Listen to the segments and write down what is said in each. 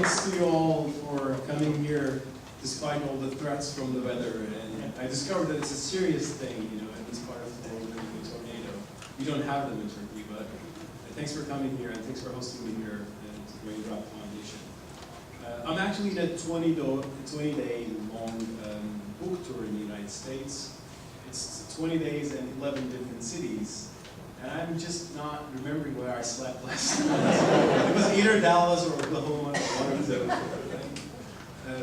thanks to you all for coming here despite all the threats from the weather. And I discovered that it's a serious thing, you know, in this part of the world, a tornado. We don't have them in Turkey, but thanks for coming here and thanks for hosting me here at the Raindrop Foundation. I'm actually in a 20-day long book tour in the United States. It's 20 days and 11 different cities. And I'm just not remembering where I slept last night. It was either Dallas or Oklahoma, one of those.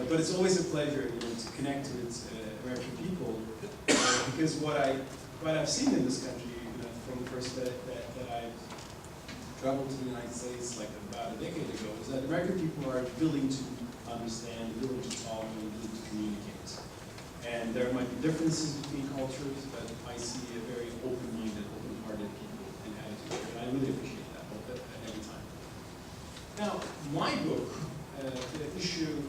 But it's always a pleasure, you know, to connect with American people, because what I've seen in this country, you know, from the first that I traveled to the United States like about a decade ago, is that American people are willing to understand, willing to talk, and willing to communicate. And there might be differences between cultures, but I see a very open-minded, open-hearted people and attitude, and I really appreciate that every time. Now, my book, the issue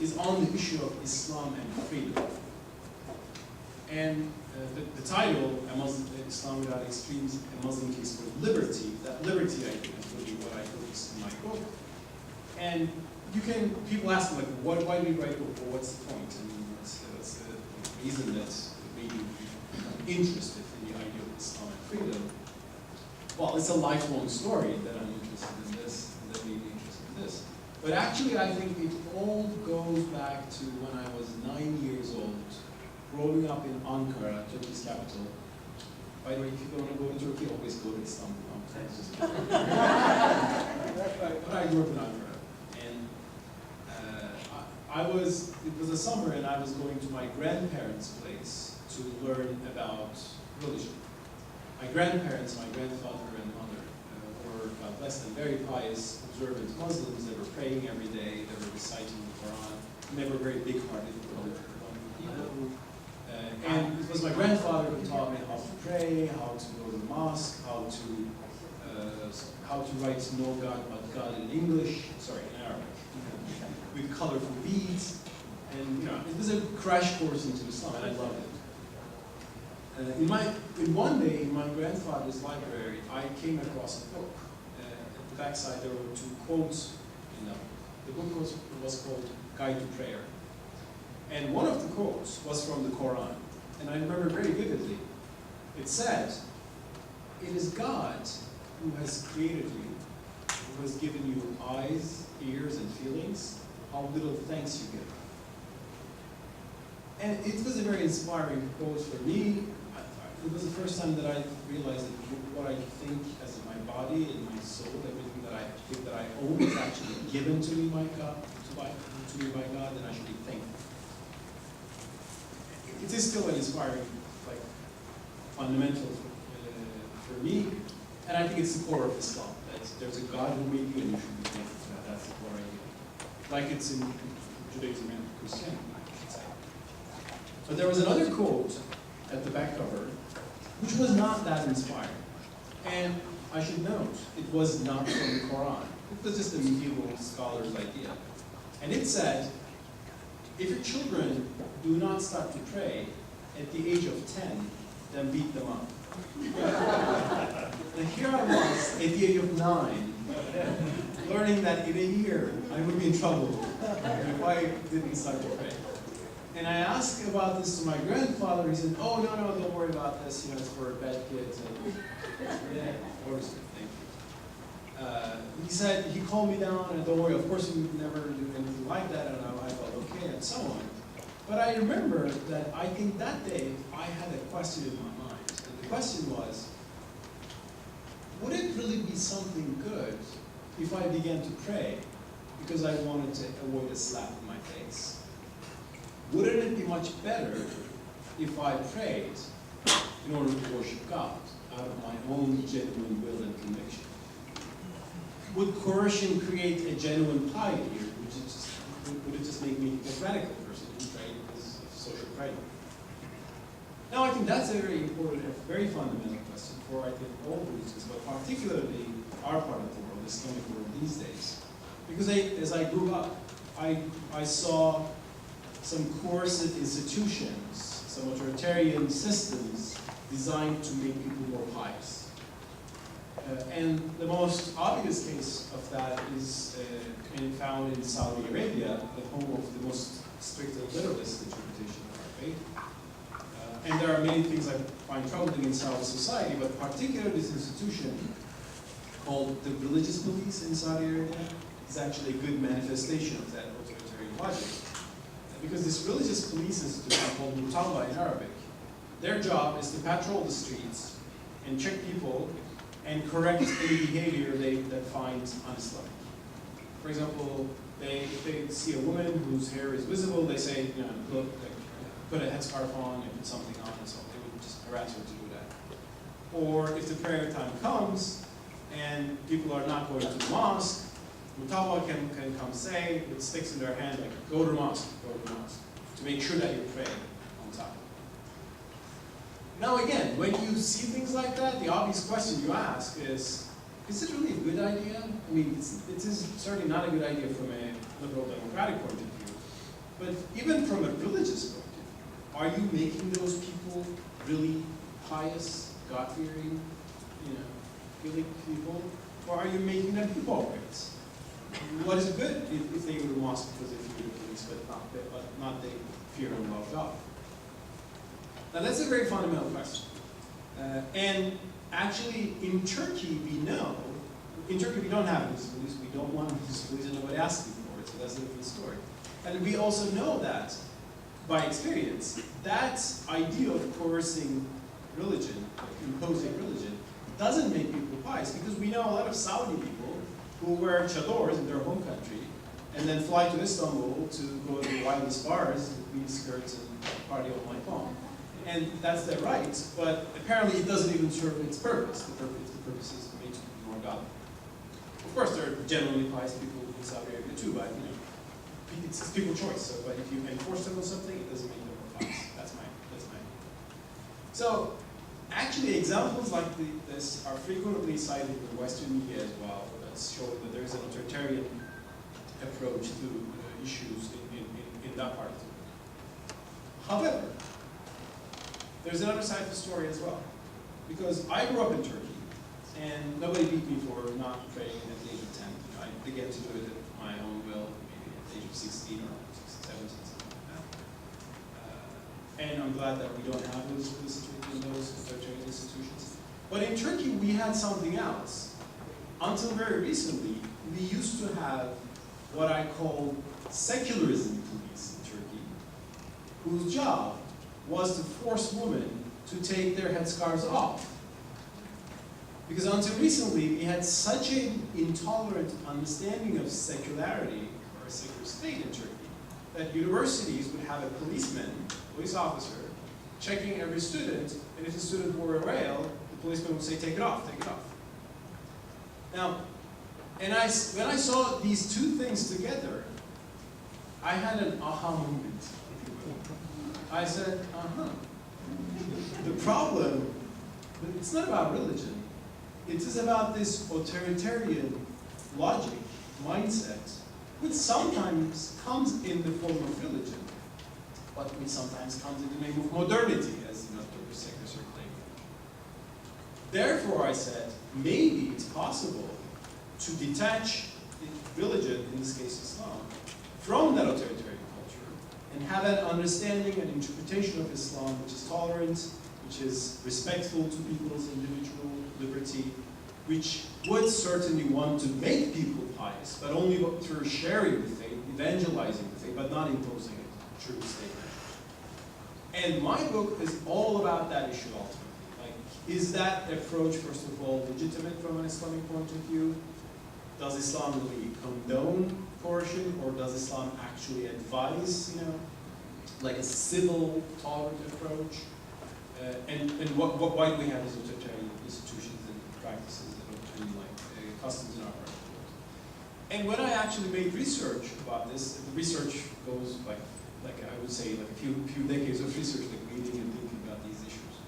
is on the issue of Islam and freedom. And the title, Islam Without Extremes, a Muslim Case for Liberty, that liberty, I think, is really what I focus in my book. And people ask me, like, why do you write a book, or what's the point? And what's the reason that made you become interested in the idea of Islam and freedom? Well, it's a lifelong story that I'm interested in this, and that made me interested in this. But actually, I think it all goes back to when I was 9 years old, growing up in Ankara, Turkey's capital. By the way, if you want to go to Turkey, always go to Istanbul. But I grew up in Ankara. It was a summer, and I was going to my grandparents' place to learn about religion. My grandparents, my grandfather and mother, were, God bless them, very pious, observant Muslims. They were praying every day, they were reciting the Quran, and they were very big-hearted, people. And it was my grandfather who taught me how to pray, how to go to the mosque, how to write "No God but God" in English, sorry, in Arabic, with colorful beads, and you know, it was a crash course into Islam, and I loved it. One day in my grandfather's library, I came across a book. At the backside, there were 2 quotes. The book was called "Guide to Prayer," and one of the quotes was from the Quran, and I remember very vividly. It said, "It is God who has created you, who has given you eyes, ears, and feelings. How little thanks you give." And it was a very inspiring quote for me. It was the first time that I realized that what I think as my body and my soul, everything that I think that I own, is actually given to me by God, and I should be thankful. It is still an inspiring, like, fundamental for me, and I think it's the core of Islam. That there's a God who made you, and you should be thankful for that. That's the core idea. Like it's in Judaism and Christianity, I should say. But there was another quote at the back cover, which was not that inspiring. And I should note, it was not from the Quran. It was just a medieval scholar's idea. And it said, if your children do not start to pray at the age of 10, then beat them up. And here I was, at the age of 9, learning that in a year I would be in trouble if I didn't start to pray. And I asked about this to my grandfather. He said, "Oh, no, don't worry about this. You know, it's for bad kids." And, yeah, of course, thank you. He said, he calmed me down, and don't worry, of course we would never do anything like that. And I felt okay, and so on. But I remember that I think that day I had a question in my mind. And the question was, would it really be something good if I began to pray because I wanted to avoid a slap in my face? Wouldn't it be much better if I prayed in order to worship God out of my own genuine will and conviction? Would coercion create a genuine piety, or would it just make me a radical person who prayed because of social pride? Now, I think that's a very important, a very fundamental question for, I think, all religions, but particularly our part of the world, the Islamic world these days. Because as I grew up, I saw some coercive institutions, some authoritarian systems designed to make people more pious. And the most obvious case of that is found in Saudi Arabia, the home of the most strict and literalist interpretation of our faith. And there are many things I find troubling in Saudi society, but particularly this institution called the religious police in Saudi Arabia is actually a good manifestation of that authoritarian logic. Because this religious police institution called Mutawwa in Arabic, their job is to patrol the streets and check people and correct any behavior that finds un-Islamic. For example, if they see a woman whose hair is visible, they say, you know, look, put a headscarf on and put something on, and so they would just harass her to do that. Or if the prayer time comes and people are not going to the mosque, Mutawwa can come say, with sticks in their hand, like, go to the mosque, to make sure that you pray on time. Now again, when you see things like that, the obvious question you ask is it really a good idea? I mean, it is certainly not a good idea from a liberal democratic point of view, but even from a religious point of view, are you making those people really pious, God-fearing, feeling people, or are you making them hypocrites? What is good if they go to mosque because they fear the police, but not they fear and love God? Now that's a very fundamental question. And actually in Turkey we know, in Turkey we don't have religious police, we don't want religious police and nobody asks for it, so that's a different story. And we also know that, by experience, that idea of coercing religion, imposing religion, doesn't make people pious, because we know a lot of Saudi people who wear chadors in their home country and then fly to Istanbul to go to the wildest bars with mini skirts and party all night long. And that's their right, but apparently it doesn't even serve its purpose. The purpose is made to be more godly. Of course, there are generally pious people in Saudi Arabia too, but it's people's choice. So, but if you enforce them on something, it doesn't make them more pious. That's my. So, actually, examples like this are frequently cited in the Western media as well, that's showing that there is an authoritarian approach to issues in that part of the world. However, there's another side of the story as well. Because I grew up in Turkey, and nobody beat me for not praying at the age of 10. I began to do it at my own will, maybe at the age of 16 or 17, something like that. And I'm glad that we don't have those authoritarian institutions. But in Turkey, we had something else. Until very recently, we used to have what I call secularism police in Turkey, whose job was to force women to take their headscarves off. Because until recently, we had such an intolerant understanding of secularity, or a secular state in Turkey, that universities would have a police officer, checking every student, and if the student wore a veil, the policeman would say, take it off, take it off. Now, when I saw these two things together, I had an aha moment. I said, the problem, it's not about religion. It is about this authoritarian logic, mindset, which sometimes comes in the form of religion, but which sometimes comes in the name of modernity, as Dr. Seckers are claiming. Therefore, I said, maybe it's possible to detach religion, in this case Islam, from that authoritarian culture, and have an understanding and interpretation of Islam which is tolerant, which is respectful to people's individual liberty, which would certainly want to make people pious, but only through sharing the faith, evangelizing the faith, but not imposing it through statement. And my book is all about that issue ultimately. Like, is that approach, first of all, legitimate from an Islamic point of view? Does Islam really condone coercion, or does Islam actually advise, like a civil, tolerant approach? And why do we have these authoritarian institutions and practices that are like customs in our part of the world? And when I actually made research about this, the research goes like I would say, like a few decades of research, like reading and thinking about these issues.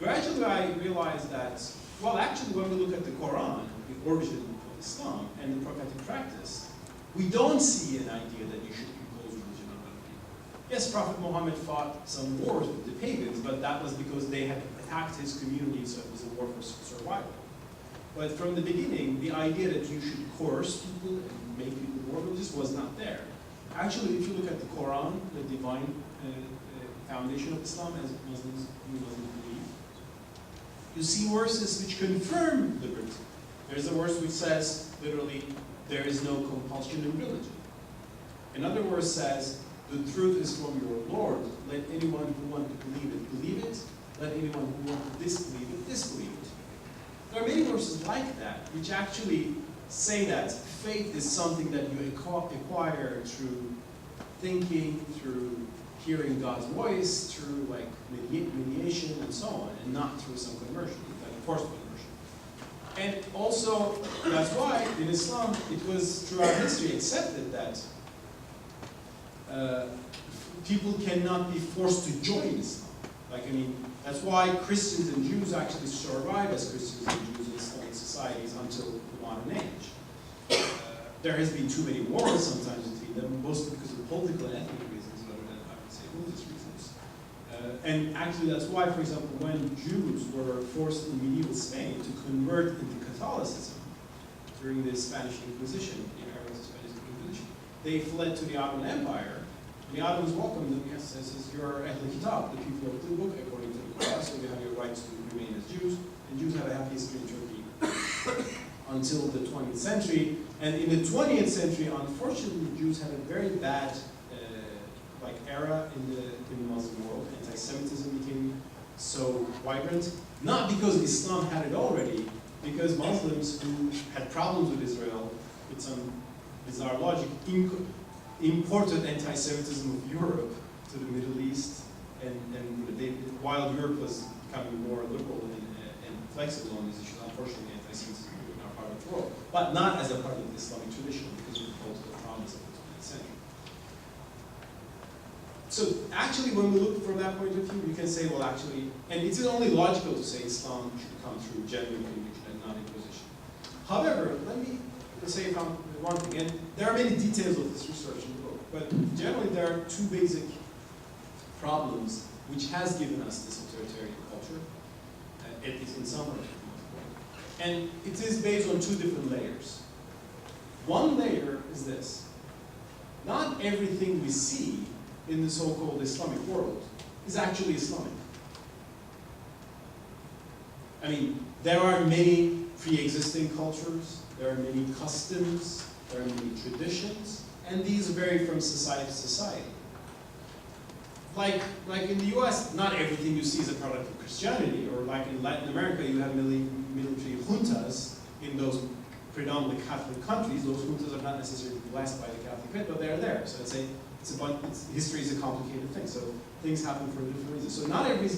Gradually, I realized that, well, actually, when we look at the Quran, the origin of Islam, and the prophetic practice, we don't see an idea that you should impose religion on other people. Yes, Prophet Muhammad fought some wars with the pagans, but that was because they had attacked his community, so it was a war for survival. But from the beginning, the idea that you should coerce people and make people more religious was not there. Actually, if you look at the Quran, the divine foundation of Islam, as Muslims believe, you see verses which confirm liberty. There's a verse which says, literally, there is no compulsion in religion. Another verse says, the truth is from your Lord. Let anyone who wants to believe it. Let anyone who wants to disbelieve it, disbelieve it. There are many verses like that, which actually say that faith is something that you acquire through thinking, through hearing God's voice, through like mediation and so on, and not through some conversion, like forced conversion. And also, that's why in Islam, it was throughout history accepted that people cannot be forced to join Islam. Like, I mean, that's why Christians and Jews actually survive as Christians and Jews in Islamic societies until the modern age. There has been too many wars sometimes between them, mostly because of political and ethnic reasons, rather than, I would say, religious reasons. And actually, that's why, for example, when Jews were forced in medieval Spain to convert into Catholicism during the Spanish Inquisition, the era of the Spanish Inquisition, they fled to the Ottoman Empire. The Ottomans welcomed them, yes, as you're Ahl Kitab, the people of the book, according to the Quran, so you have your right to remain as Jews, and Jews have a happy history in Turkey until the 20th century. And in the 20th century, unfortunately, Jews had a very bad era in the Muslim world. Anti-Semitism became so vibrant, not because Islam had it already, because Muslims who had problems with Israel, with some bizarre logic, imported anti-Semitism of Europe to the Middle East, and while Europe was becoming more liberal and flexible on these issues, unfortunately anti-Semitism was now part of the world, but not as a part of the Islamic tradition because of the political problems of the 20th century. So actually, when we look from that point of view, we can say, well, actually, and it's only logical to say Islam should come through genuine conviction and not imposition. However, let me say one thing, and there are many details of this research in the book, but generally there are two basic problems which has given us this authoritarian culture, at least in some way. And it is based on two different layers. One layer is this: not everything we see in the so-called Islamic world is actually Islamic. I mean, there are many pre-existing cultures, there are many customs, there are many traditions, and these vary from society to society. Like in the US, not everything you see is a product of Christianity, or like in Latin America, you have military juntas in those predominantly Catholic countries. Those juntas are not necessarily blessed by the Catholic faith, but they're there. So history is a complicated thing, so things happen for different reasons. So not every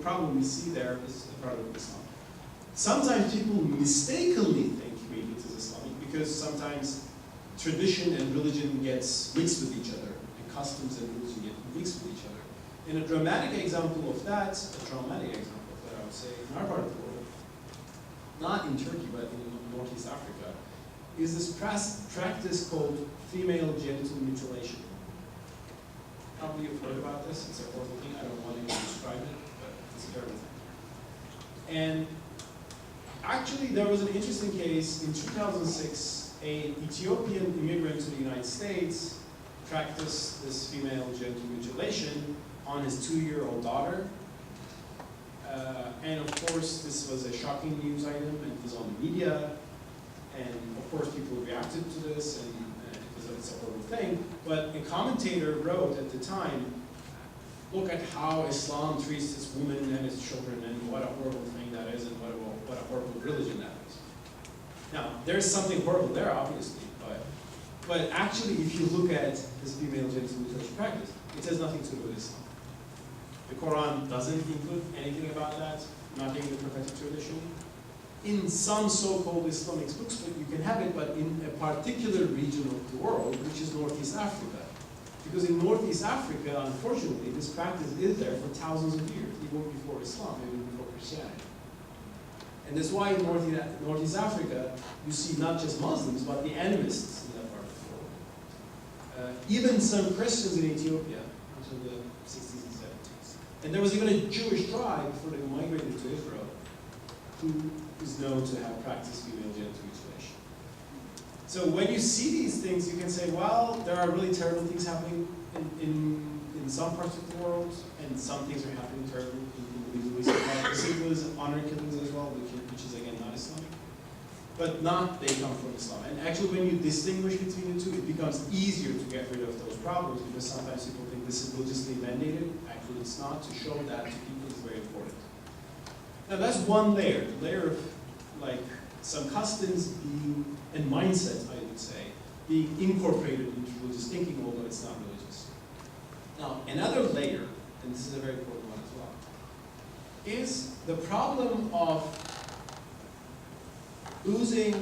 problem we see there is a product of Islam. Sometimes people mistakenly think maybe it is Islamic because sometimes tradition and religion gets mixed with each other, and customs and religion get mixed with each other. And a dramatic example of that, I would say, in our part of the world, not in Turkey, but in Northeast Africa, is this practice called female genital mutilation. Probably you've heard about this. It's a horrible thing. I don't want to describe it, but it's a terrible thing. And actually, there was an interesting case in 2006. An Ethiopian immigrant to the United States practiced this female genital mutilation on his 2-year-old daughter. And of course, this was a shocking news item, and it was on the media. And of course, people reacted to this, and because it's a horrible thing. But a commentator wrote at the time, look at how Islam treats its women and its children, and what a horrible thing that is, and what a horrible religion that is. Now, there's something horrible there, obviously, but actually, if you look at this female genital mutilation practice, it has nothing to do with Islam. The Quran doesn't include anything about that, nothing in the prophetic tradition. In some so-called Islamic books, but you can have it, but in a particular region of the world, which is Northeast Africa. Because in Northeast Africa, unfortunately, this practice is there for thousands of years, even before Islam, even before Christianity. And that's why in Northeast Africa, you see not just Muslims, but the animists in that part of the world. Even some Christians in Ethiopia, until the 60s and 70s. And there was even a Jewish tribe before they migrated to Israel, who is known to have practiced female genital mutilation. So when you see these things, you can say, well, there are really terrible things happening in some parts of the world, and some things are happening terribly in the Middle East. There's honor killings as well, which is again not Islamic. But not they come from Islam. And actually when you distinguish between the two, it becomes easier to get rid of those problems, because sometimes people think this is religiously mandated. Actually it's not. To show that to people is very important. Now that's one layer. The layer of like some customs being, and mindset, I would say, being incorporated into religious thinking, although it's not religious. Now another layer, and this is a very important one as well, is the problem of losing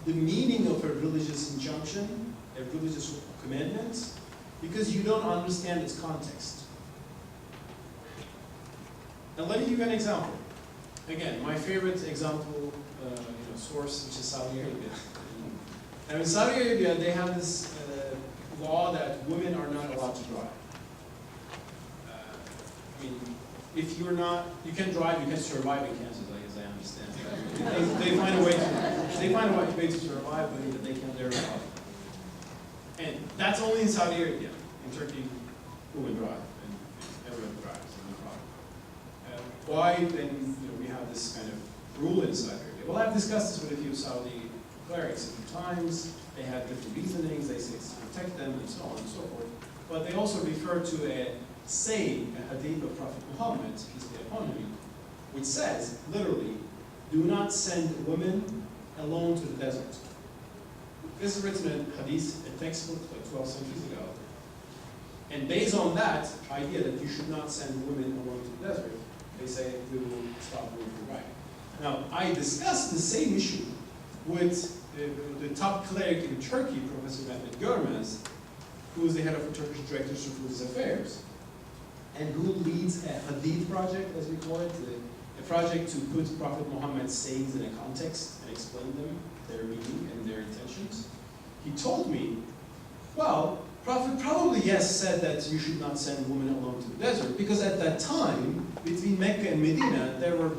the meaning of a religious injunction, a religious commandment, because you don't understand its context. Now let me give you an example. Again, my favorite example, source, which is Saudi Arabia. Now in Saudi Arabia, they have this law that women are not allowed to drive. I mean, if you're not, you can drive, you can survive in Kansas, as I understand. They find a way to survive, but they can't dare drive. And that's only in Saudi Arabia. In Turkey, women drive, and everyone drives, no problem. Why then we have this kind of rule in Saudi Arabia? Well, I've discussed this with a few Saudi clerics a few times. They have different reasonings. They say it's to protect them, and so on and so forth. But they also refer to a saying, a hadith of Prophet Muhammad, peace be upon him, which says, literally, do not send women alone to the desert. This is written in hadith, a textbook like 12 centuries ago. And based on that idea that you should not send women alone to the desert, they say we will stop women from driving. Now, I discussed the same issue with the top cleric in Turkey, Professor Mehmet Görmez, who is the head of the Turkish Directorate of Religious Affairs, and who leads a hadith project, as we call it, a project to put Prophet Muhammad's sayings in a context and explain them, their meaning and their intentions. He told me, well, Prophet probably, yes, said that you should not send women alone to the desert, because at that time, between Mecca and Medina, there were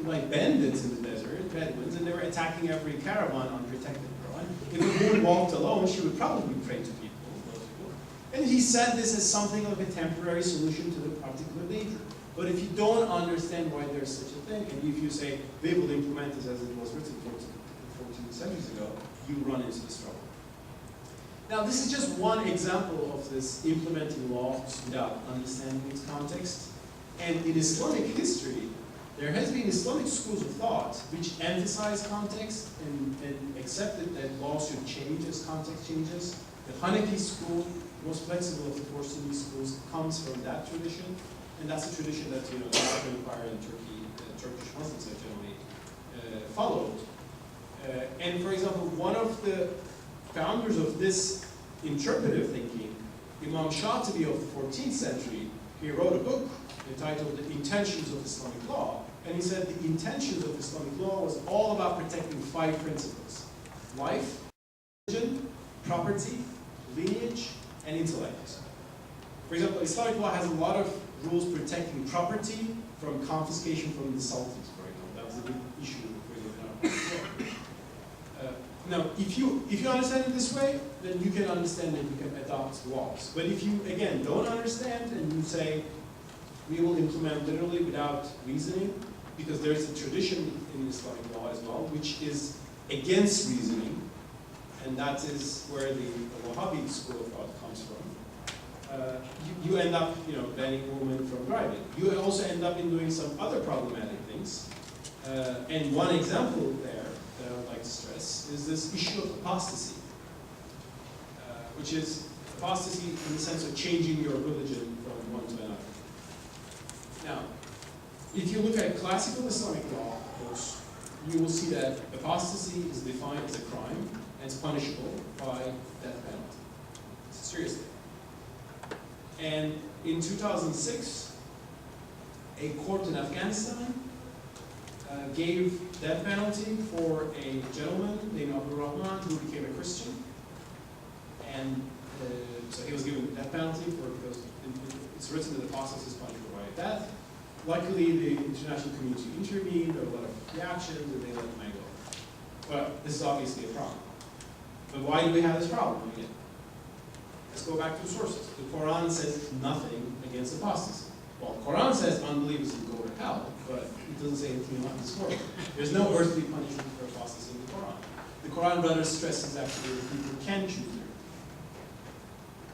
like bandits in the desert, Bedouins, and they were attacking every caravan, unprotected caravan. If a woman walked alone, she would probably pray to people. And he said this as something like a temporary solution to the particular danger. But if you don't understand why there's such a thing, and if you say, they will implement this as it was written 14 centuries ago, you run into this trouble. Now, this is just one example of this implementing laws without understanding its context. And in Islamic history, there has been Islamic schools of thought which emphasize context and accepted that laws should change as context changes. The Hanafi school, most flexible of the four Sunni schools, comes from that tradition, and that's a tradition that the Ottoman Empire and Turkish Muslims have generally followed. And for example, one of the founders of this interpretive thinking, Imam Shatibi of the 14th century, he wrote a book entitled The Intentions of Islamic Law, and he said the intentions of Islamic law was all about protecting 5 principles: life, religion, property, lineage, and intellect. For example, Islamic law has a lot of rules protecting property from confiscation from the sultans, for example. That was a big issue. Now, if you understand it this way, then you can understand that you can adopt laws. But if you, again, don't understand and you say, we will implement literally without reasoning, because there's a tradition in Islamic law as well, which is against reasoning, and that is where the Wahhabi school of thought comes from. You end up, banning women from driving. You also end up in doing some other problematic things. And one example there that I would like to stress is this issue of apostasy, which is apostasy in the sense of changing your religion from one to another. Now, if you look at classical Islamic law, of course, you will see that apostasy is defined as a crime and it's punishable by death penalty. It's a serious thing. And in 2006, a court in Afghanistan gave death penalty for a gentleman named Abdul Rahman who became a Christian. And so he was given death penalty because it's written that apostasy is punishable by death. Luckily, the international community intervened, there were a lot of reactions, and they let them go. But this is obviously a problem. But why do we have this problem again? Let's go back to the sources. The Quran says nothing against apostasy. Well, the Quran says unbelievers will go to hell, but it doesn't say anything about this world. There's no earthly punishment for apostasy in the Quran. The Quran rather stresses actually that people can choose their.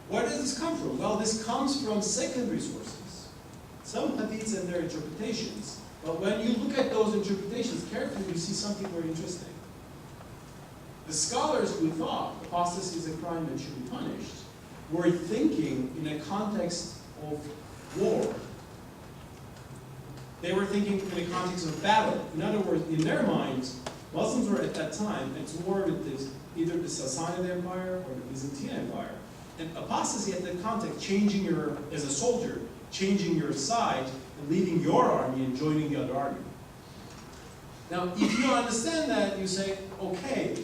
Where does this come from? Well, this comes from secondary sources. Some hadiths and their interpretations. But when you look at those interpretations carefully, you see something very interesting. The scholars who thought apostasy is a crime and should be punished were thinking in a context of war. They were thinking in a context of battle. In other words, in their minds, Muslims were at that time at war with either the Sassanid Empire or the Byzantine Empire. And apostasy at that context, changing as a soldier, changing your side and leaving your army and joining the other army. Now, if you understand that, you say, okay,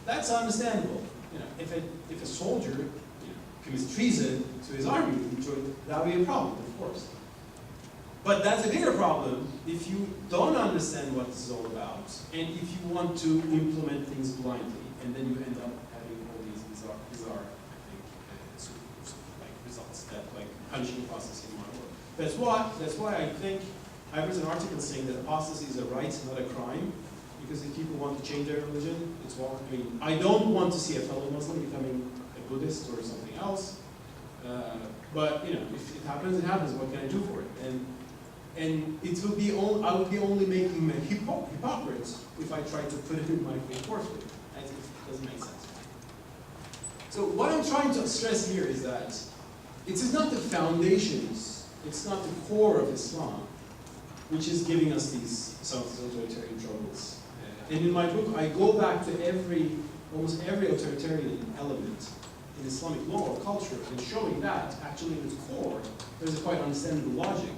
that's understandable. You know, if a soldier commits treason to his army, that would be a problem, of course. But that's a bigger problem if you don't understand what this is all about, and if you want to implement things blindly, and then you end up having all these bizarre results that punishing apostasy in one word. That's why I think I wrote an article saying that apostasy is a right, not a crime. Because if people want to change their religion, it's wrong. I mean, I don't want to see a fellow Muslim becoming a Buddhist or something else. But you know, if it happens, it happens. What can I do for it? And it will be I would be only making him a hypocrite if I try to put it in my full forcefully. I think it doesn't make sense. So what I'm trying to stress here is that it is not the foundations, it's not the core of Islam, which is giving us some of these authoritarian troubles. And in my book, I go back to almost every authoritarian element in Islamic law or culture and showing that actually in its core, there's a quite understandable logic.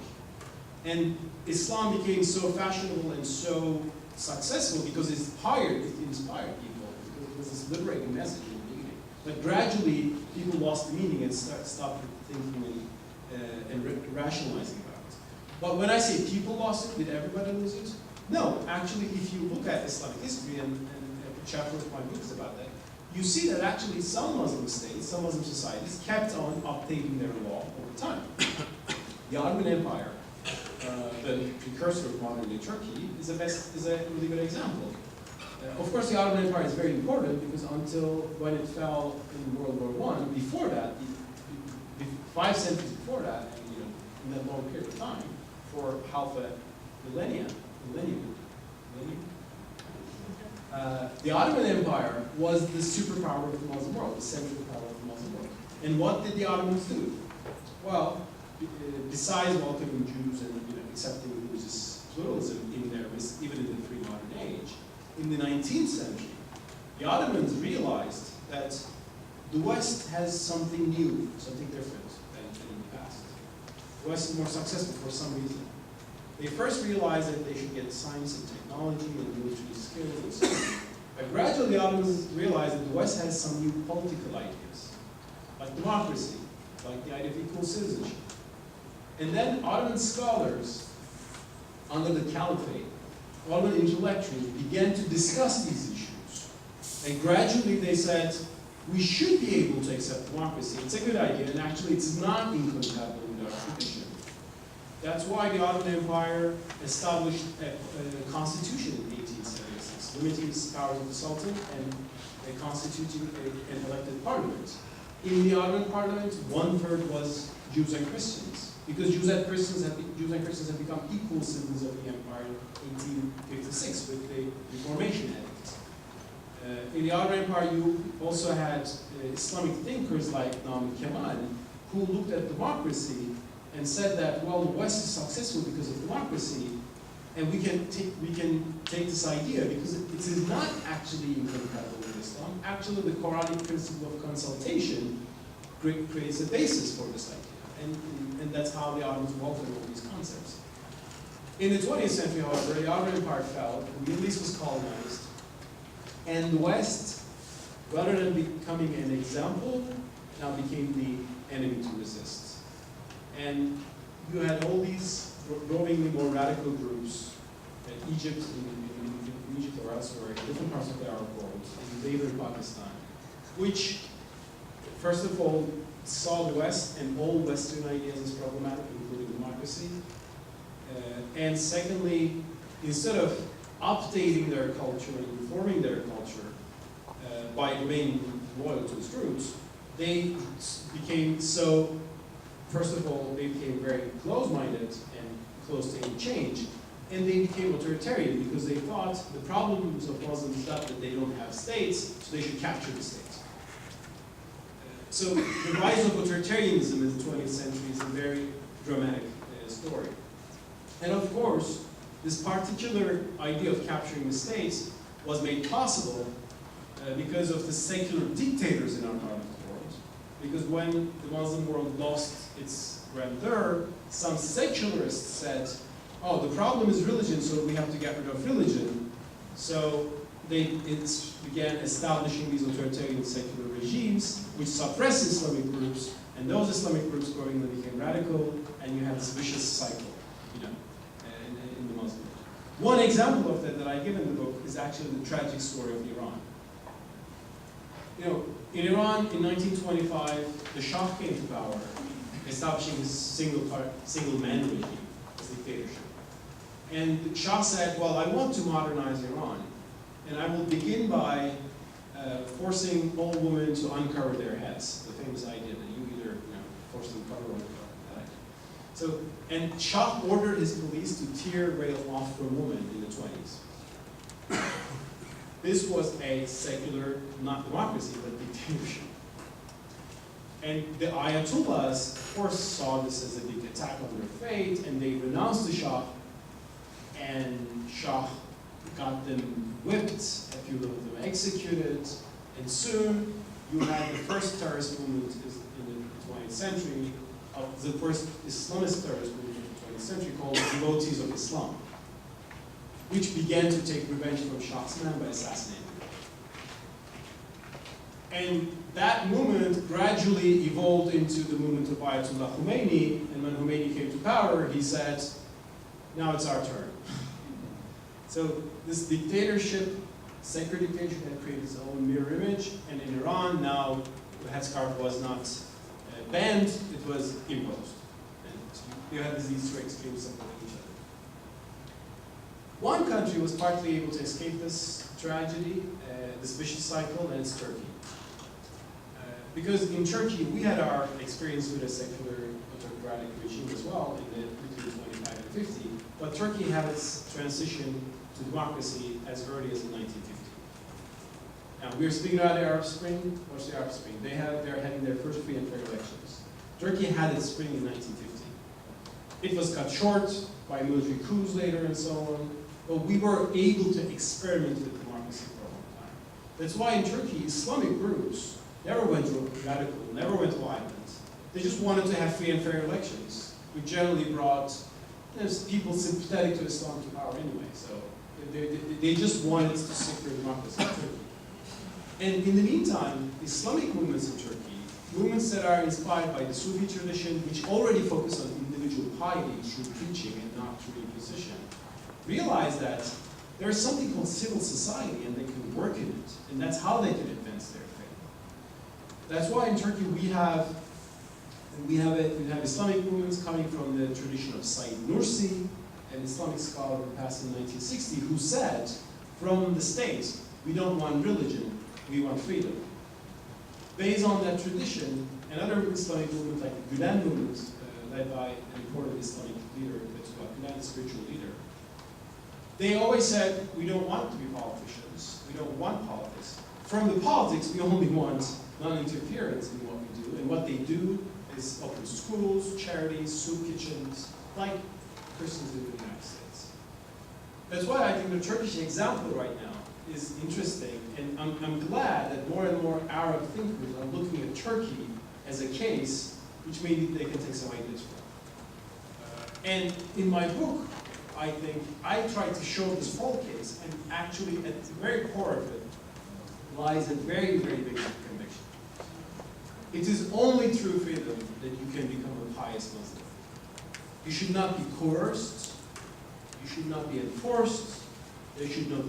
And Islam became so fashionable and so successful because it inspired people, because it was this liberating message in the beginning. But gradually, people lost the meaning and stopped thinking and rationalizing about it. But when I say people lost it, did everybody lose it? No, actually, if you look at Islamic history, and a chapter of my book is about that, you see that actually some Muslim states, some Muslim societies kept on updating their law over time. The Ottoman Empire, the precursor of modern-day Turkey, is a really good example. Of course, the Ottoman Empire is very important because until when it fell in World War I, before that, 5 centuries before that, and in that long period of time, for half a millennium, the Ottoman Empire was the superpower of the Muslim world, the central power of the Muslim world. And what did the Ottomans do? Well, besides welcoming Jews and accepting religious pluralism in their midst, even in the pre-modern age, in the 19th century, the Ottomans realized that the West has something new, something different than in the past. The West is more successful for some reason. They first realized that they should get science and technology and military skills and so on. But gradually the Ottomans realized that the West has some new political ideas, like democracy, like the idea of equal citizenship. And then Ottoman scholars, under the Caliphate, Ottoman intellectuals began to discuss these issues. And gradually they said, we should be able to accept democracy. It's a good idea, and actually it's not incompatible with our tradition. That's why the Ottoman Empire established a constitution in 1876, limiting the powers of the Sultan and constituting an elected parliament. In the Ottoman parliament, 1/3 was Jews and Christians, because Jews and Christians had become equal citizens of the empire in 1856 with the Reformation Edict. In the Ottoman Empire, you also had Islamic thinkers like Namik Kemal, who looked at democracy and said that, well, the West is successful because of democracy, and we can take this idea because it is not actually incompatible with Islam. Actually, the Quranic principle of consultation creates a basis for this idea, and that's how the Ottomans welcomed all these concepts. In the 20th century, however, the Ottoman Empire fell, the Middle East was colonized, and the West, rather than becoming an example, now became the enemy to resist. And you had all these growingly more radical groups in Egypt, in Egypt or elsewhere, in different parts of the Arab world, in neighboring Pakistan, which, first of all, saw the West and all Western ideas as problematic, including democracy. And secondly, instead of updating their culture and reforming their culture by remaining loyal to its roots, they became so, first of all, they became very close-minded and close to any change, and they became authoritarian because they thought the problems of Muslims is that they don't have states, so they should capture the states. So the rise of authoritarianism in the 20th century is a very dramatic story. And of course, this particular idea of capturing the states was made possible because of the secular dictators in our part of the world. Because when the Muslim world lost its grandeur, some secularists said, oh, the problem is religion, so we have to get rid of religion. So they began establishing these authoritarian secular regimes which suppress Islamic groups, and those Islamic groups growingly became radical, and you have this vicious cycle, you know, in the Muslim world. One example of that I give in the book is actually the tragic story of Iran. You know, in Iran in 1925, the Shah came to power, establishing his single-man regime, his dictatorship. And the Shah said, well, I want to modernize Iran, and I will begin by forcing all women to uncover their heads, the famous idea that you either force them to cover or uncover. So, and Shah ordered his police to tear rail off from women in the 20s. This was a secular, not democracy, but dictatorship. And the Ayatollahs, of course, saw this as a big attack on their faith, and they renounced the Shah, and Shah got them whipped, a few of them executed, and soon you had the first terrorist movement in the 20th century, the first Islamist terrorist movement in the 20th century called the Devotees of Islam, which began to take revenge from Shah's men by assassinating them. And that movement gradually evolved into the movement of Ayatollah Khomeini, and when Khomeini came to power, he said, now it's our turn. So this dictatorship, secular dictatorship, had created its own mirror image, and in Iran now the headscarf was not banned, it was imposed. And you had these two extremes supporting each other. One country was partly able to escape this tragedy, this vicious cycle, and it's Turkey. Because in Turkey, we had our experience with a secular autocratic regime as well in the between 25 and 50, but Turkey had its transition to democracy as early as in 1950. Now, we are speaking about the Arab Spring. What's the Arab Spring? They're having their first free and fair elections. Turkey had its spring in 1950. It was cut short by military coups later and so on, but we were able to experiment with democracy for a long time. That's why in Turkey, Islamic groups never went radical, never went violent. They just wanted to have free and fair elections, which generally brought people sympathetic to Islam to power anyway. So they just wanted to secure democracy in Turkey. And in the meantime, Islamic movements in Turkey, movements that are inspired by the Sufi tradition, which already focus on individual piety through preaching and not through imposition, realize that there is something called civil society and they can work in it. And that's how they can advance their faith. That's why in Turkey we have Islamic movements coming from the tradition of Said Nursi, an Islamic scholar who passed in 1960, who said, from the state, we don't want religion, we want freedom. Based on that tradition, another Islamic movement like the Gülen movement, led by an important Islamic leader, Fethullah Gülen, spiritual leader, they always said, we don't want to be politicians, we don't want politics. From the politics, we only want non-interference in what we do, and what they do is open schools, charities, soup kitchens, like Christians do in the United States. That's why I think the Turkish example right now is interesting, and I'm glad that more and more Arab thinkers are looking at Turkey as a case which maybe they can take some ideas from. And in my book, I think I tried to show this whole case, and actually at the very core of it lies a very, very big conviction. It is only through freedom that you can become a pious Muslim. You should not be coerced. You should not be enforced. There should be no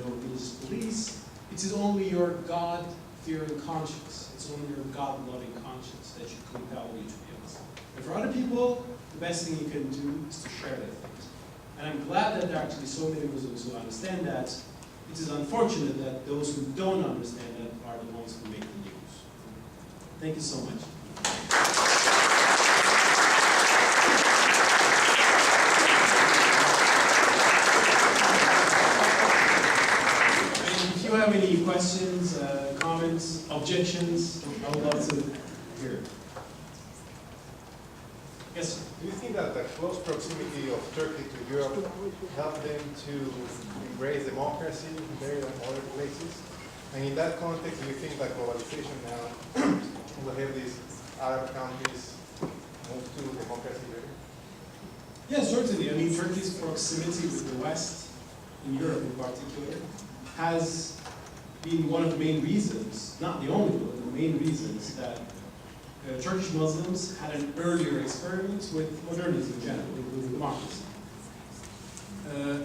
religious police. It is only your God-fearing conscience. It's only your God-loving conscience that should compel you to be a Muslim. And for other people, the best thing you can do is to share that faith. And I'm glad that there are actually so many Muslims who understand that. It is unfortunate that those who don't understand that are the ones who make the news. Thank you so much. And if you have any questions, comments, objections, I would love to hear. Yes, sir. Do you think that the close proximity of Turkey to Europe helped them to embrace democracy there than other places? And in that context, do you think that globalization now will have these Arab countries move to democracy there? Yes, certainly. I mean, Turkey's proximity with the West, in Europe in particular, has been one of the main reasons, not the only one, the main reasons that Turkish Muslims had an earlier experiment with modernity in general, including democracy.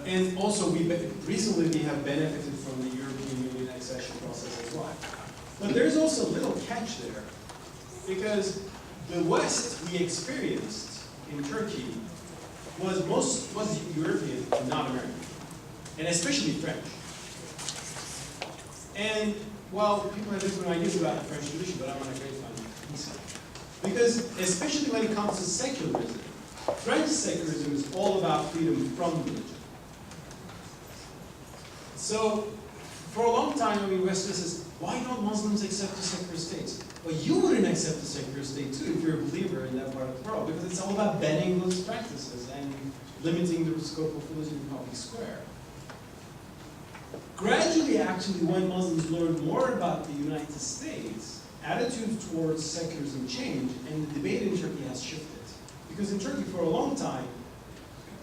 And also, recently we have benefited from the European Union accession process as well. But there's also a little catch there, because the West we experienced in Turkey was European and not American, and especially French. And while people have different ideas about the French tradition, but I'm on a great fan. Because especially when it comes to secularism, French secularism is all about freedom from religion. So for a long time, I mean, Western says, why don't Muslims accept a secular state? Well, you wouldn't accept a secular state too if you're a believer in that part of the world, because it's all about banning those practices and limiting the scope of religion in public square. Gradually, actually, when Muslims learned more about the United States, attitudes towards secularism changed, and the debate in Turkey has shifted. Because in Turkey, for a long time,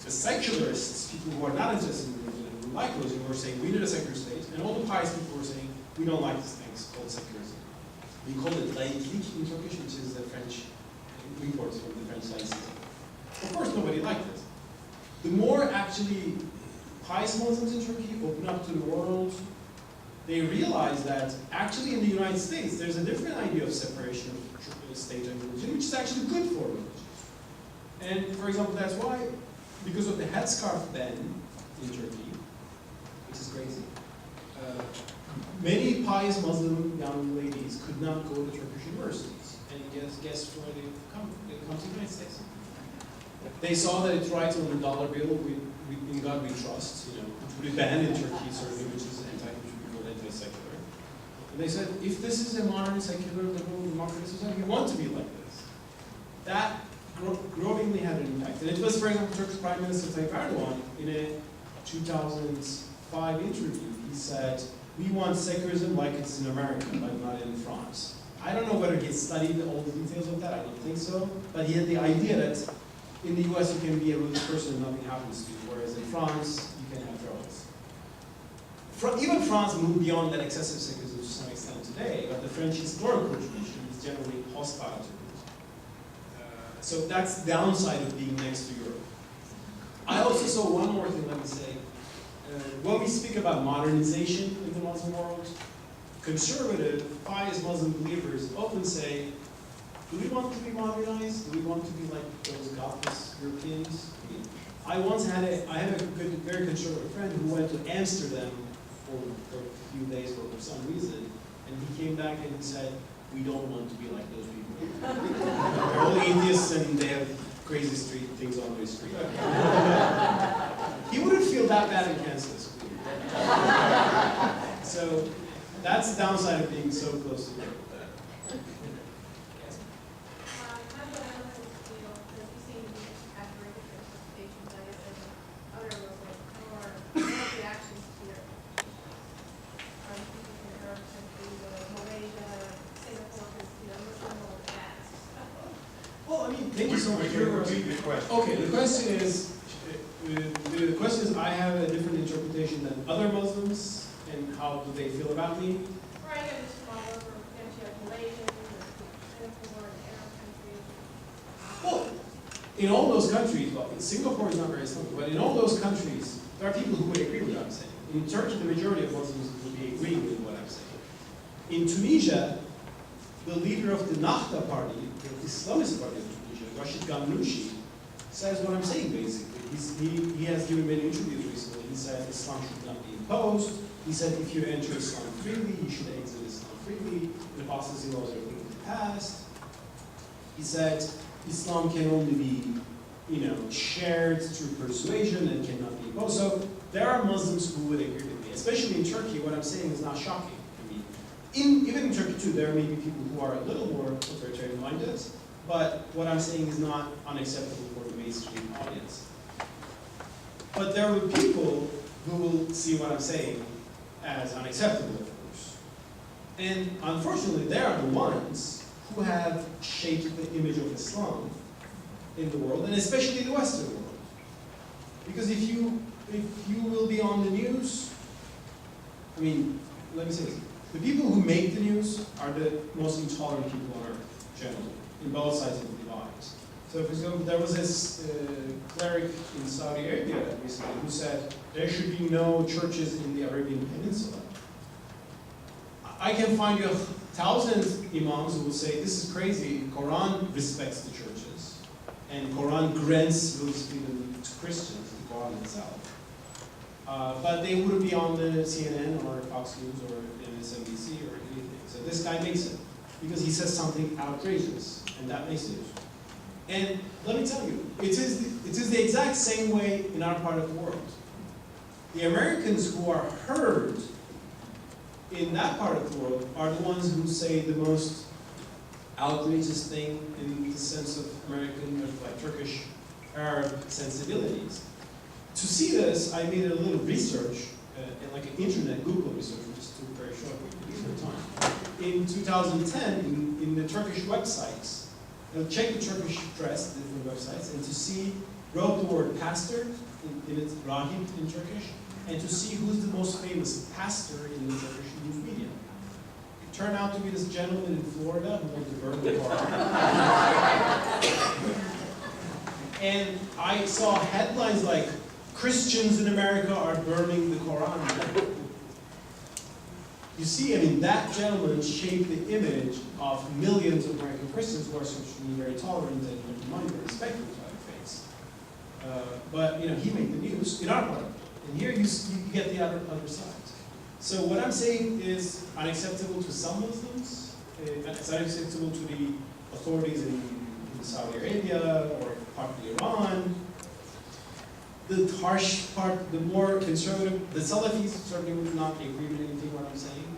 the secularists, people who are not interested in religion and who like religion, were saying, we need a secular state, and all the pious people were saying, we don't like this thing, it's called secularism. We call it laïcité in Turkish, which is the French imports from the French laïcité. Of course, nobody liked it. The more actually pious Muslims in Turkey open up to the world, they realize that actually in the United States, there's a different idea of separation of state and religion, which is actually good for religion. And for example, that's why, because of the headscarf ban in Turkey, which is crazy, many pious Muslim young ladies could not go to Turkish universities. And guess where they come? They come to the United States. They saw that it writes on the dollar bill, in God we trust, you know, which would be banned in Turkey, certainly, which is anti-secular. And they said, if this is a modern, secular, liberal, democratic society, we want to be like this. That growingly had an impact. And it was, for example, Turkish Prime Minister Tayyip Erdogan, in a 2005 interview, he said, we want secularism like it's in America, but not in France. I don't know whether he studied all the details of that, I don't think so, but he had the idea that in the US you can be a religious person and nothing happens to you, whereas in France you can have troubles. Even France moved beyond that excessive secularism to some extent today, but the French historical tradition is generally hostile to religion. So that's the downside of being next to Europe. I also saw one more thing, let me say. When we speak about modernization in the Muslim world, conservative, pious Muslim believers often say, do we want to be modernized? Do we want to be like those godless Europeans? I have a good, very conservative friend who went to Amsterdam for a few days for some reason, and he came back and he said, we don't want to be like those people. They're all atheists and they have crazy things on their street. He wouldn't feel that bad in Kansas. So that's the downside of being so close to Europe. Thank you so much. Okay, the question is, I have a different interpretation than other Muslims, and how do they feel about me? Right, and it's from all over, potentially like Malaysians or Singapore and Arab countries. Well, in all those countries, well, Singapore is not very Islamic, but in all those countries, there are people who would agree with what I'm saying. In Turkey, the majority of Muslims would be agreeing with what I'm saying. In Tunisia, the leader of the Nahda party, the Islamist party of Tunisia, Rashid Ghannouchi, says what I'm saying basically. He has given many interviews recently. He said Islam should not be imposed. He said if you enter Islam freely, you should exit Islam freely. The apostasy laws are being passed. He said Islam can only be, shared through persuasion and cannot be imposed. So there are Muslims who would agree with me, especially in Turkey. What I'm saying is not shocking. Even in Turkey too, there may be people who are a little more authoritarian-minded, but what I'm saying is not unacceptable for the mainstream audience. But there will be people who will see what I'm saying as unacceptable, of course. And unfortunately, they are the ones who have shaped the image of Islam in the world, and especially the Western world. Because if you will be on the news, let me say this. The people who make the news are the most intolerant people on earth, generally, in both sides of the divide. So, for example, there was this cleric in Saudi Arabia recently who said there should be no churches in the Arabian Peninsula. I can find you 1,000 imams who will say this is crazy. Quran respects the churches, and Quran grants religious freedom to Christians, the Quran itself. But they wouldn't be on the CNN or Fox News or MSNBC or anything. So this guy makes it because he says something outrageous, and that makes it. And let me tell you, it is the exact same way in our part of the world. The Americans who are heard in that part of the world are the ones who say the most outrageous thing in the sense of American, like Turkish, Arab sensibilities. To see this, I made a little research, like an internet Google research, which just took very short time. In 2010, in the Turkish websites, check the Turkish press, the different websites, and to see, wrote the word pastor in its rahib in Turkish, and to see who's the most famous pastor in the Turkish news media. It turned out to be this gentleman in Florida who wanted to burn the Quran. And I saw headlines like, Christians in America are burning the Quran. You see, that gentleman shaped the image of millions of American Christians who are socially very tolerant and open-minded and respectful to other faiths. But he made the news in our part, and here you get the other side. So what I'm saying is unacceptable to some Muslims. It's unacceptable to the authorities in Saudi Arabia or partly Iran. The harsh part, the more conservative, the Salafis certainly would not agree with anything what I'm saying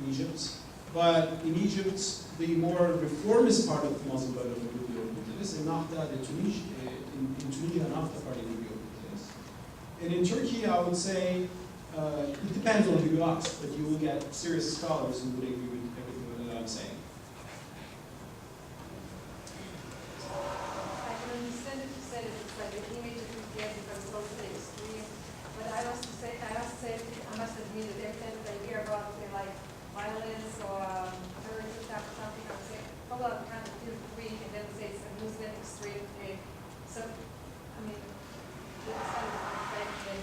in Egypt. But in Egypt, the more reformist part of the Muslim Brotherhood would be open to this, and Nahda, in Tunisia, Nahda party would be open to this. And in Turkey, I would say, it depends on who you ask, but you will get serious scholars who would agree with everything that I'm saying. I can understand that you said it's like the image that you get because it's also extreme. But I must admit that every time that I hear about like violence or terrorist attack or something, I would say, hold on, kind of feel weak, and then say it's a Muslim extreme thing. So, that's kind of unfair.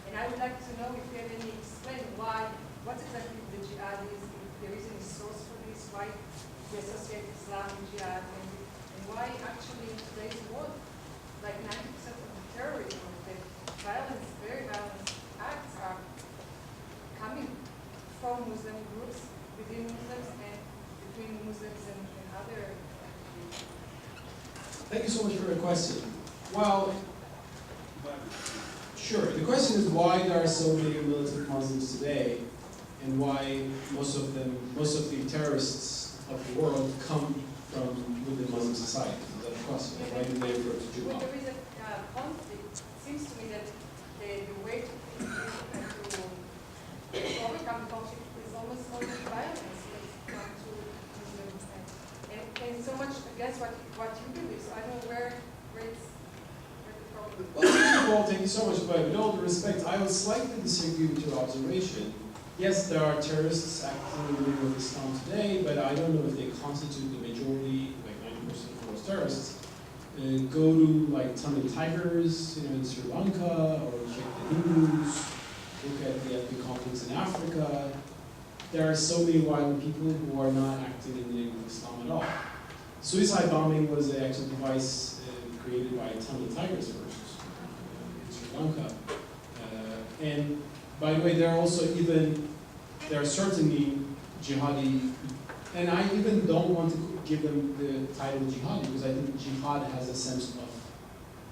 And I would like to know if you have any explain what exactly the jihad is, if there is any source for this, why we associate Islam with jihad, and why actually in today's world, like 90% of the terrorism, the violence, very violent acts are coming from Muslim groups, within Muslims, and between Muslims and other groups. Thank you so much for your question. Well, sure. The question is why there are so many militant Muslims today, and why most of the terrorists of the world come from within Muslim society. Is that a question? Why do they refer to jihad? There is a conflict. It seems to me that the way to overcome the conflict is almost always violence when it comes to Muslims, and so much against what you believe. So I don't know where the problem is. Well, first of all, thank you so much, but with all due respect, I would slightly disagree with your observation. Yes, there are terrorists acting in the name of Islam today, but I don't know if they constitute the majority, like 90% of those terrorists. go to like Tamil Tigers, in Sri Lanka, or check the Hindus, look at the ethnic conflicts in Africa. There are so many violent people who are not acting in the name of Islam at all. Suicide bombing was an actual device created by Tamil Tigers first in Sri Lanka. And by the way, there are certainly jihadi, and I even don't want to give them the title jihadi because I think jihad has a sense of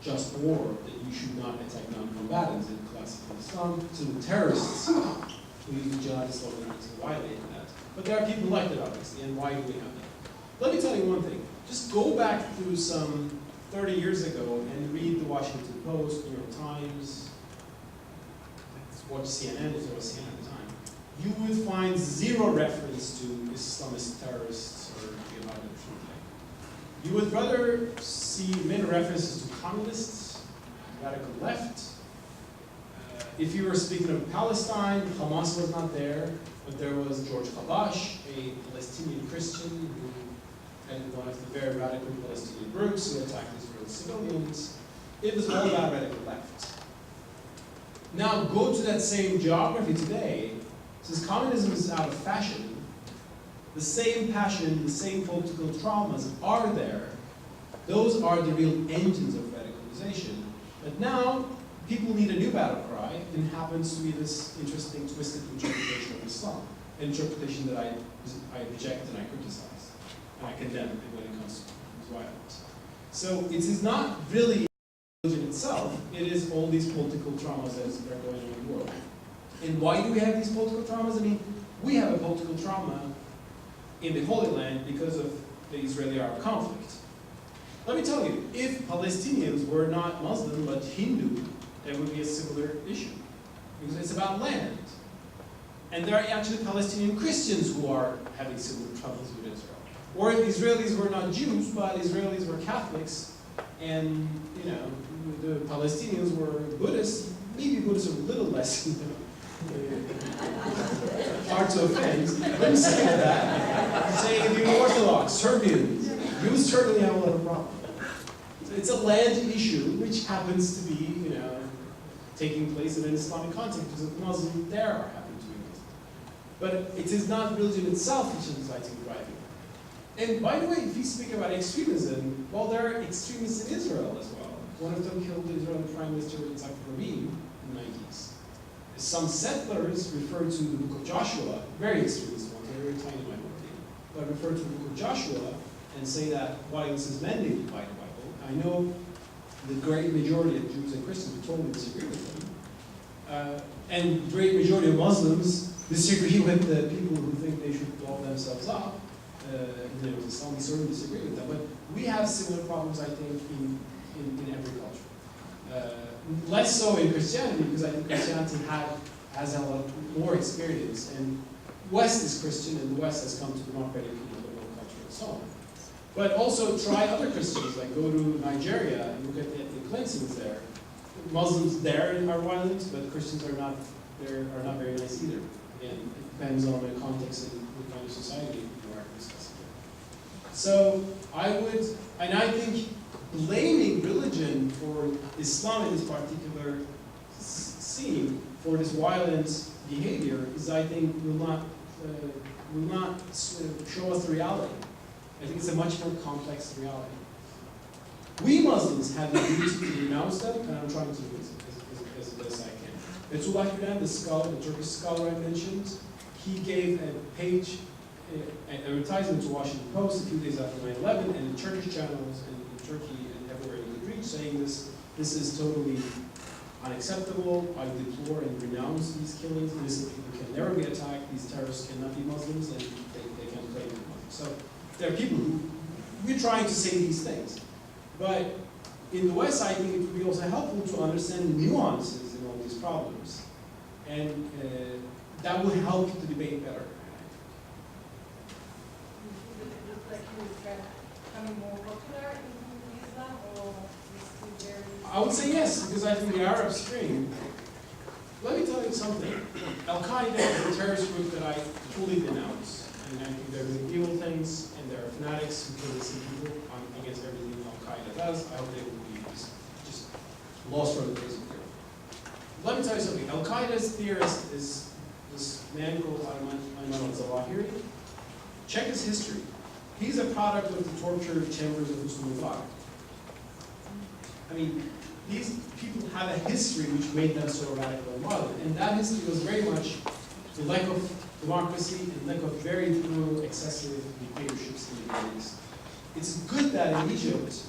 just war, that you should not attack non-combatants in classical Islam. So the terrorists who use the jihadi slogan to violate that. But there are people like that, obviously, and why do we have that? Let me tell you one thing. Just go back to some 30 years ago and read the Washington Post, New York Times, watch CNN, if there was CNN at the time. You would find zero reference to Islamist terrorists or jihad or something. You would rather see many references to communists, radical left. If you were speaking of Palestine, Hamas was not there, but there was George Kabash, a Palestinian Christian who headed one of the very radical Palestinian groups who attacked Israeli civilians. It was all about radical left. Now go to that same geography today. Since communism is out of fashion, the same passion, the same political traumas are there. Those are the real engines of radicalization. But now, people need a new battle cry, and it happens to be this interesting, twisted interpretation of Islam. An interpretation that I reject and I criticize, and I condemn when it comes to violence. So it is not really religion itself, it is all these political traumas that are going on in the world. And why do we have these political traumas? I mean, we have a political trauma in the Holy Land because of the Israeli-Arab conflict. Let me tell you, if Palestinians were not Muslim but Hindu, there would be a similar issue. Because it's about land. And there are actually Palestinian Christians who are having similar troubles with Israel. Or if Israelis were not Jews, but Israelis were Catholics, and the Palestinians were Buddhists, maybe Buddhists are a little less hard to offend. Let me say that. Say the Orthodox, Serbians, you certainly have a lot of problems. So it's a land issue which happens to be, taking place in an Islamic context because the Muslims there are happen to be Muslim. But it is not religion itself which is inciting driving. And by the way, if you speak about extremism, well, there are extremists in Israel as well. One of them killed the Israeli Prime Minister Yitzhak Rabin in the 90s. Some settlers refer to the book of Joshua, very extremist ones, a very tiny minority, but refer to the book of Joshua and say that violence is mandated by the Bible. I know the great majority of Jews and Christians who totally disagree with them. And the great majority of Muslims disagree with the people who think they should blow themselves up. In Islam, we certainly disagree with them. But we have similar problems, I think, in every culture. Less so in Christianity, because I think Christianity has a lot more experience. And West is Christian, and the West has come to democratic liberal culture and so on. But also try other Christians, like go to Nigeria and look at the ethnic cleansings there. Muslims there are violent, but Christians are not very nice either. Again, it depends on the context and the kind of society you are discussing. So I think blaming religion for Islam in this particular scene for this violent behavior is, I think, will not show us the reality. I think it's a much more complex reality. We Muslims have the duty to renounce them, and I'm trying to do it as best I can. Fethullah Gülen, the scholar, the Turkish scholar I mentioned, he gave a page, an advertisement to Washington Post a few days after 9/11, and in Turkish channels in Turkey and everywhere you could reach, saying this is totally unacceptable. I deplore and renounce these killings. Innocent people can never be attacked. These terrorists cannot be Muslims, and they can claim to be Muslims. So there are people who, we're trying to say these things. But in the West, I think it would be also helpful to understand the nuances in all these problems. And that will help the debate better. Does it look like he was becoming more popular in Islam, or is still very... I would say yes, because I think the Arab Spring, let me tell you something. Al-Qaeda is a terrorist group that I fully denounce. and I think they're doing evil things, and there are fanatics who kill innocent people against everything Al-Qaeda does. I hope they will be just lost from the face of the earth. Let me tell you something. Al-Qaeda's theorist is this man called Ayman al-Zawahiri. Check his history. He's a product of the torture chambers of Husni Mubarak. I mean, these people have a history which made them so radical and violent, and that history was very much the lack of democracy and lack of very brutal, excessive dictatorships in the Middle East. It's good that in Egypt,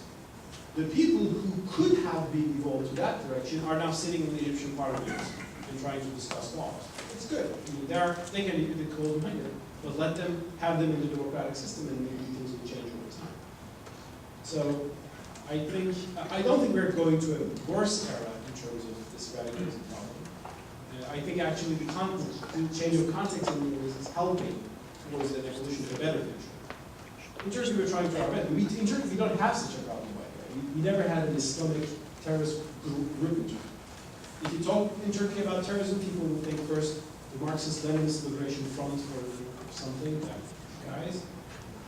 the people who could have been evolved to that direction are now sitting in the Egyptian parliament and trying to discuss laws. It's good. I mean, they can be called minor, but let them have them in the democratic system, and maybe things will change over time. So I don't think we're going to a worse era in terms of this radicalism problem. I think actually the change of context in the Middle East is helping towards an evolution to a better future. In Turkey, we're trying to our best. In Turkey, we don't have such a problem, by the way. We never had an Islamic terrorist group in Turkey. If you talk in Turkey about terrorism, people will think first the Marxist-Leninist Liberation Front or something, guys,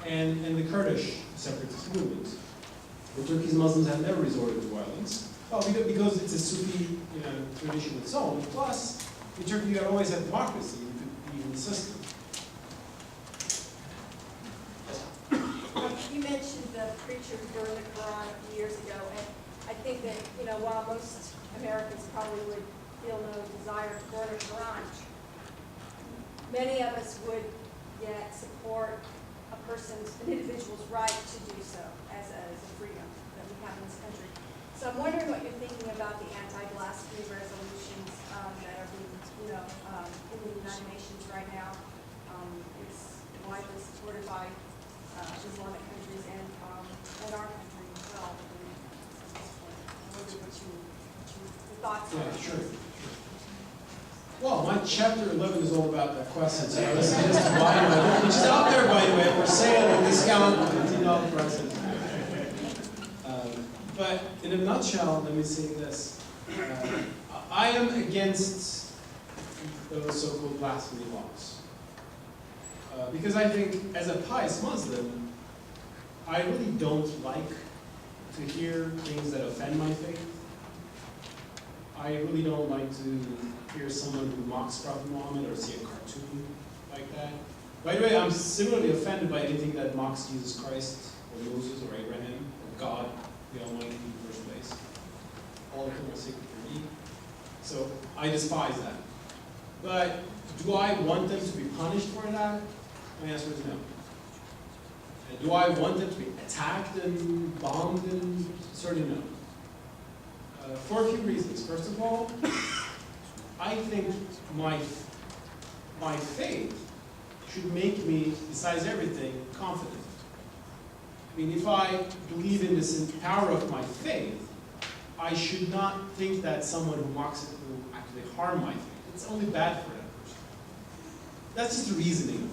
and the Kurdish separatist movement. But Turkey's Muslims have never resorted to violence. Well, because it's a Sufi tradition of its own. Plus, in Turkey, you always had democracy. You could be in the system. You mentioned the preacher who burned the Quran a few years ago, and I think that, while most Americans probably would feel no desire to burn a Quran, many of us would yet support an individual's right to do so as a freedom that we have in this country. So I'm wondering what you're thinking about the anti-blasphemy resolutions that are being, in the United Nations right now. It's widely supported by Islamic countries and our country as well. I wonder what your thoughts are. Yeah, sure. Well, my chapter 11 is all about that question, so I suggest to buy it, which is out there, by the way, for sale or discount, $15 prices. But in a nutshell, let me say this. I am against those so-called blasphemy laws. Because I think, as a pious Muslim, I really don't like to hear things that offend my faith. I really don't like to hear someone who mocks Prophet Muhammad or see a cartoon like that. By the way, I'm similarly offended by anything that mocks Jesus Christ or Moses or Abraham or God, the Almighty in the first place. All of them are sacred for me. So I despise that. But do I want them to be punished for that? My answer is no. Do I want them to be attacked and bombed? And certainly no. For a few reasons. First of all, I think my faith should make me, besides everything, confident. I mean, if I believe in this power of my faith, I should not think that someone who mocks it will actually harm my faith. It's only bad for that person. That's just the reasoning.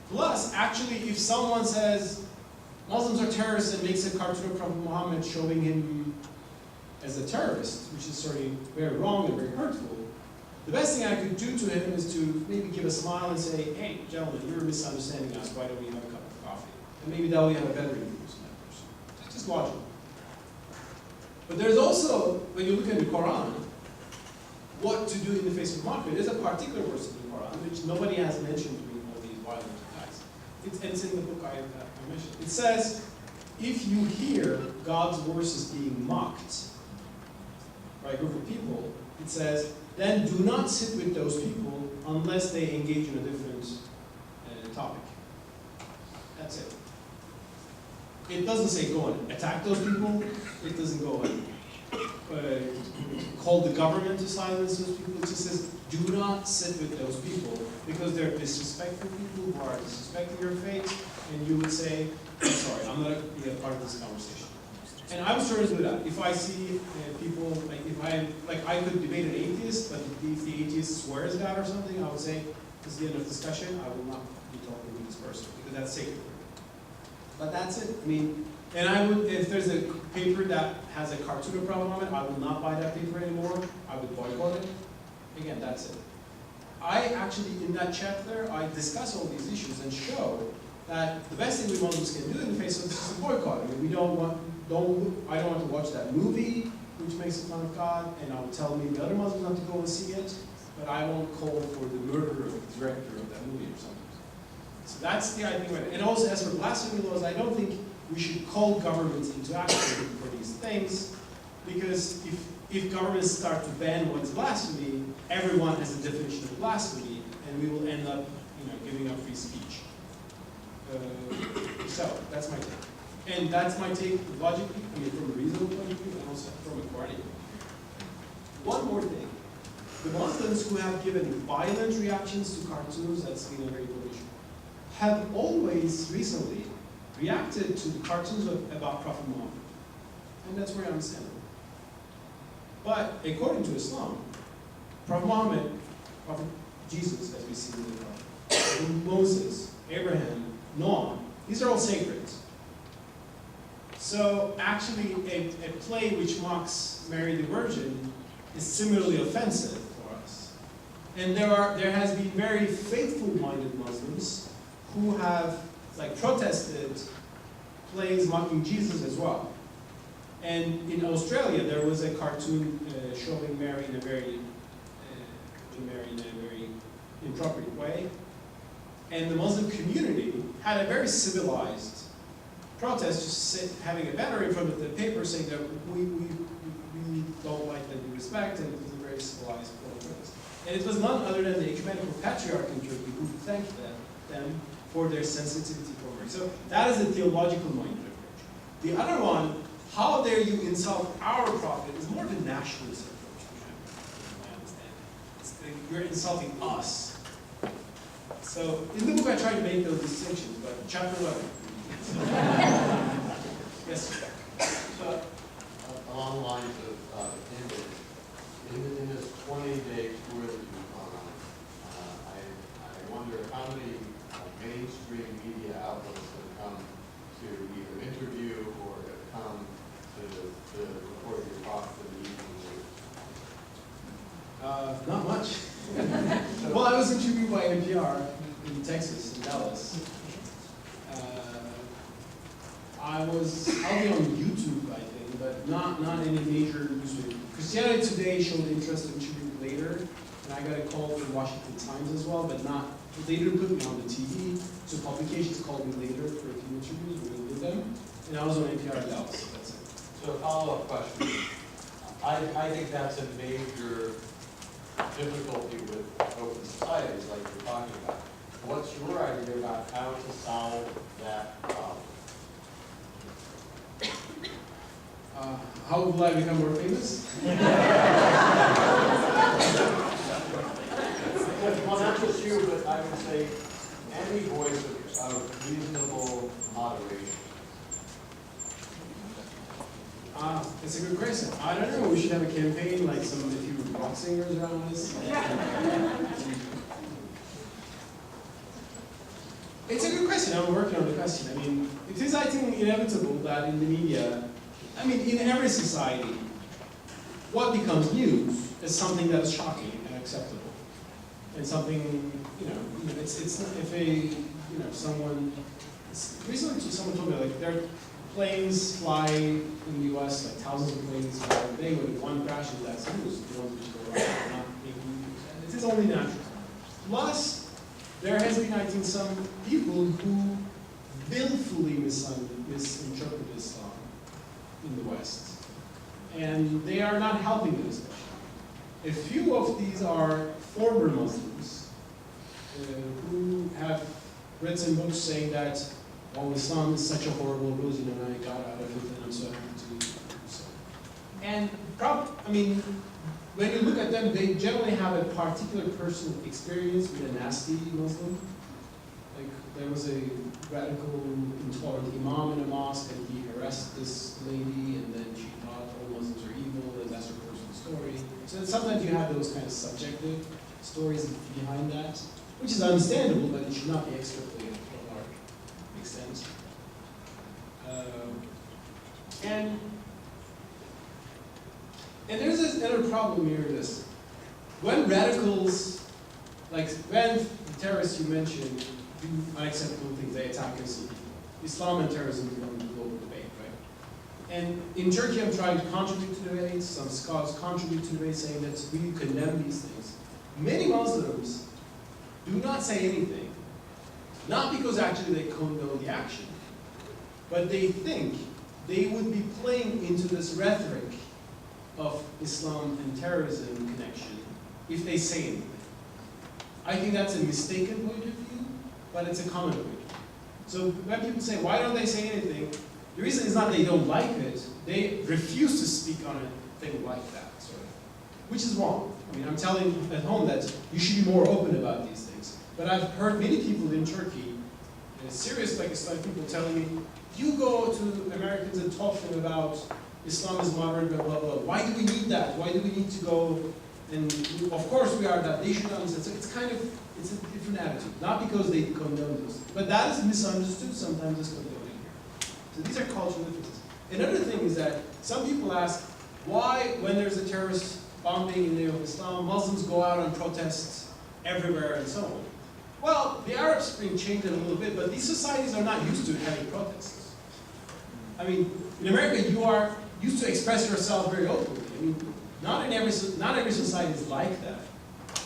Plus, actually, if someone says Muslims are terrorists and makes a cartoon of Prophet Muhammad showing him as a terrorist, which is certainly very wrong and very hurtful, the best thing I could do to him is to maybe give a smile and say, hey, gentlemen, you're misunderstanding us. Why don't we have a cup of coffee? And maybe that will have a better influence on that person. It's just logical. But there's also, when you look at the Quran, what to do in the face of mockery. There's a particular verse in the Quran which nobody has mentioned between all these violent attacks. It's in the book I mentioned. It says, if you hear God's verses being mocked by a group of people, it says, then do not sit with those people unless they engage in a different topic. That's it. It doesn't say go and attack those people. It doesn't go and call the government to silence those people. It just says do not sit with those people because they're disrespectful people who are disrespecting your faith, and you would say, I'm sorry, I'm not going to be a part of this conversation. And I'm sure to do that. If I see people, I could debate an atheist, but if the atheist swears God or something, I would say, this is the end of discussion, I will not be talking with this person, because that's sacred. But that's it. I mean, and I would, if there's a paper that has a cartoon of Prophet Muhammad, I will not buy that paper anymore. I would boycott it. Again, that's it. I actually, in that chapter, I discuss all these issues and show that the best thing we Muslims can do in the face of this is a boycott. I mean, I don't want to watch that movie, which makes fun of God, and I'll tell maybe other Muslims not to go and see it, but I won't call for the murder of the director of that movie or something. So that's the idea. And also, as for blasphemy laws, I don't think we should call governments into action for these things, because if governments start to ban what is blasphemy, everyone has a definition of blasphemy, and we will end up, giving up free speech. So that's my take. And that's my take logically, from a reasonable point of view, and also from a Quranic point of view. One more thing. The Muslims who have given violent reactions to cartoons, that's been a very good issue, have always recently reacted to the cartoons about Prophet Muhammad. And that's very understandable. But according to Islam, Prophet Muhammad, Prophet Jesus, as we see in the Prophet, Moses, Abraham, Noah, these are all sacred. So actually, a play which mocks Mary the Virgin is similarly offensive for us. And there has been very faithful-minded Muslims who have protested plays mocking Jesus as well. And in Australia, there was a cartoon showing Mary in a very inappropriate way. And the Muslim community had a very civilized protest, just having a banner in front of the paper saying that we don't like that we respect, and it was a very civilized protest. And it was none other than the ecumenical patriarch in Turkey who thanked them for their sensitivity for Mary. So that is a theological-minded approach. The other one, how dare you insult our prophet, is more of a nationalist approach, I understand. You're insulting us. So in the book I try to make those distinctions, but chapter 11. Yes, sir. So, along the lines of image, in this 20-day tour that you've gone on, I wonder how many mainstream media outlets have come to either interview or have come to report your talk to the evening news? Not much. Well, I was interviewed by NPR in Texas, in Dallas. I'll be on YouTube, I think, but not any major newspaper. Christianity Today showed interest in interviewing later, and I got a call from Washington Times as well, but they didn't put me on the TV, so publications called me later for a few interviews, we did them, and I was on NPR in Dallas, so that's it. So a follow-up question. I think that's a major difficulty with open societies like you're talking about. What's your idea about how to solve that problem? How will I become more famous? Well, not just you, but I would say any voice of reasonable moderation. It's a good question. I don't know, we should have a campaign like a few rock singers around us. It's a good question, I'm working on the question. I mean, it is, I think, inevitable that in the media, in every society, what becomes news is something that is shocking and acceptable. And something, it's not, if someone, recently someone told me, like, their planes fly in the US, like thousands of planes fly every day, when one crashes, that's news. The ones which go around, not making news. And it is only natural. Plus, there has been, I think, some people who willfully misinterpret Islam in the West. And they are not helping the discussion. A few of these are former Muslims who have read some books saying that, oh, Islam is such a horrible religion and I got out of it and I'm so happy to do so. And when you look at them, they generally have a particular personal experience with a nasty Muslim. Like, there was a radical, intolerant imam in a mosque, and he harassed this lady, and then she thought all Muslims are evil, and that's her personal story. So sometimes you have those kind of subjective stories behind that, which is understandable, but it should not be extrapolated to a large extent. And there's another problem here, when radicals like when the terrorists you mentioned do unacceptable things, they attack us, Islam and terrorism become the global debate, right? And in Turkey, I'm trying to contribute to the debate. Some scholars contribute to the debate, saying that we condemn these things. Many Muslims do not say anything, not because actually they condone the action, but they think they would be playing into this rhetoric of Islam and terrorism connection if they say anything. I think that's a mistaken point of view, but it's a common point of view. So when people say, why don't they say anything? The reason is not they don't like it, they refuse to speak on a thing like that, sort of, which is wrong. I mean, I'm telling at home that you should be more open about these things. But I've heard many people in Turkey, serious like Islamic people telling me, you go to Americans and talk to them about Islam is moderate, blah, blah, blah. Why do we need that? Why do we need to go? And of course we are that. They should understand. So it's kind of, it's a different attitude. Not because they condone this. But that is misunderstood sometimes as condoning here. So these are cultural differences. Another thing is that some people ask, why when there's a terrorist bombing in the name of Islam, Muslims go out on protests everywhere and so on. Well, the Arab Spring changed it a little bit, but these societies are not used to having protests. I mean, in America, you are used to express yourself very openly. I mean, not every society is like that.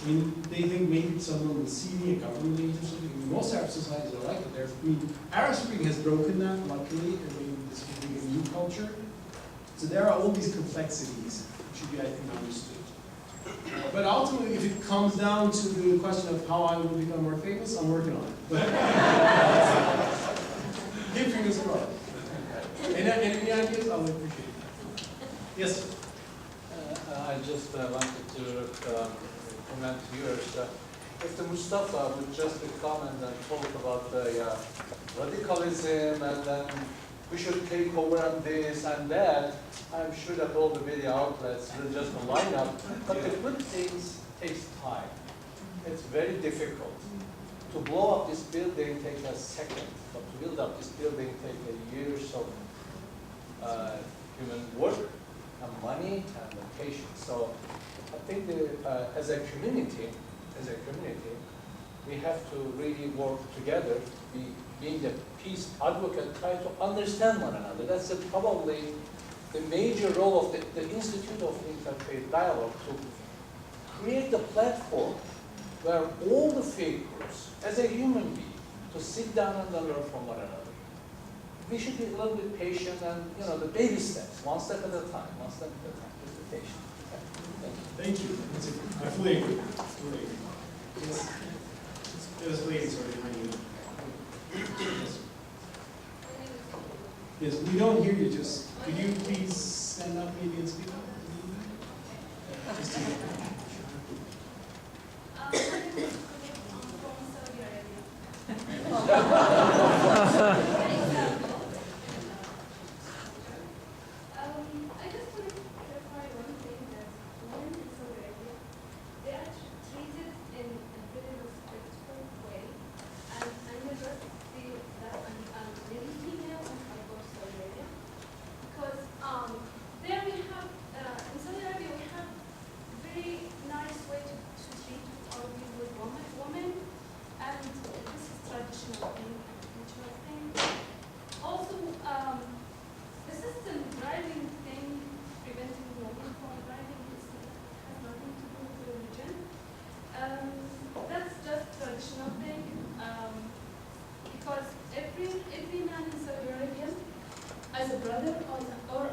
I mean, they think maybe someone will see me, a government leader or something. I mean, most Arab societies are like that. I mean, Arab Spring has broken that, luckily. I mean, this is a new culture. So there are all these complexities which should be, I think, understood. But ultimately, if it comes down to the question of how I will become more famous, I'm working on it. But keep fingers crossed. And any ideas? I would appreciate that. Yes, sir. I just wanted to comment to yours. If the Mustafa would just comment and talk about the radicalism and then we should take over on this and that, I'm sure that all the media outlets will just line up. But the good things takes time. It's very difficult. To blow up this building takes a second, but to build up this building takes years of human work and money and patience. So I think as a community, we have to really work together, being the peace advocate, try to understand one another. That's probably the major role of the Institute of Interfaith Dialogue, to create a platform where all the faith groups, as a human being, to sit down and learn from one another. We should be a little bit patient and, the baby steps, one step at a time, one step at a time. Just be patient. Okay. Thank you. I fully agree. Fully agree. Yes. There's ladies right behind you. Yes. Yes, we don't hear you. Just could you please stand up maybe and speak up? Just to I just want to clarify one thing, that women in Saudi Arabia, they are treated in a very respectful way, and I never feel that I'm really female when I go to Saudi Arabia, because there we have, in Saudi Arabia we have a very nice way to treat or deal with women, and this is traditional thing and cultural thing. Also, the system driving thing, preventing women from driving, has nothing to do with religion. That's just traditional thing, because every man in Saudi Arabia, as a brother or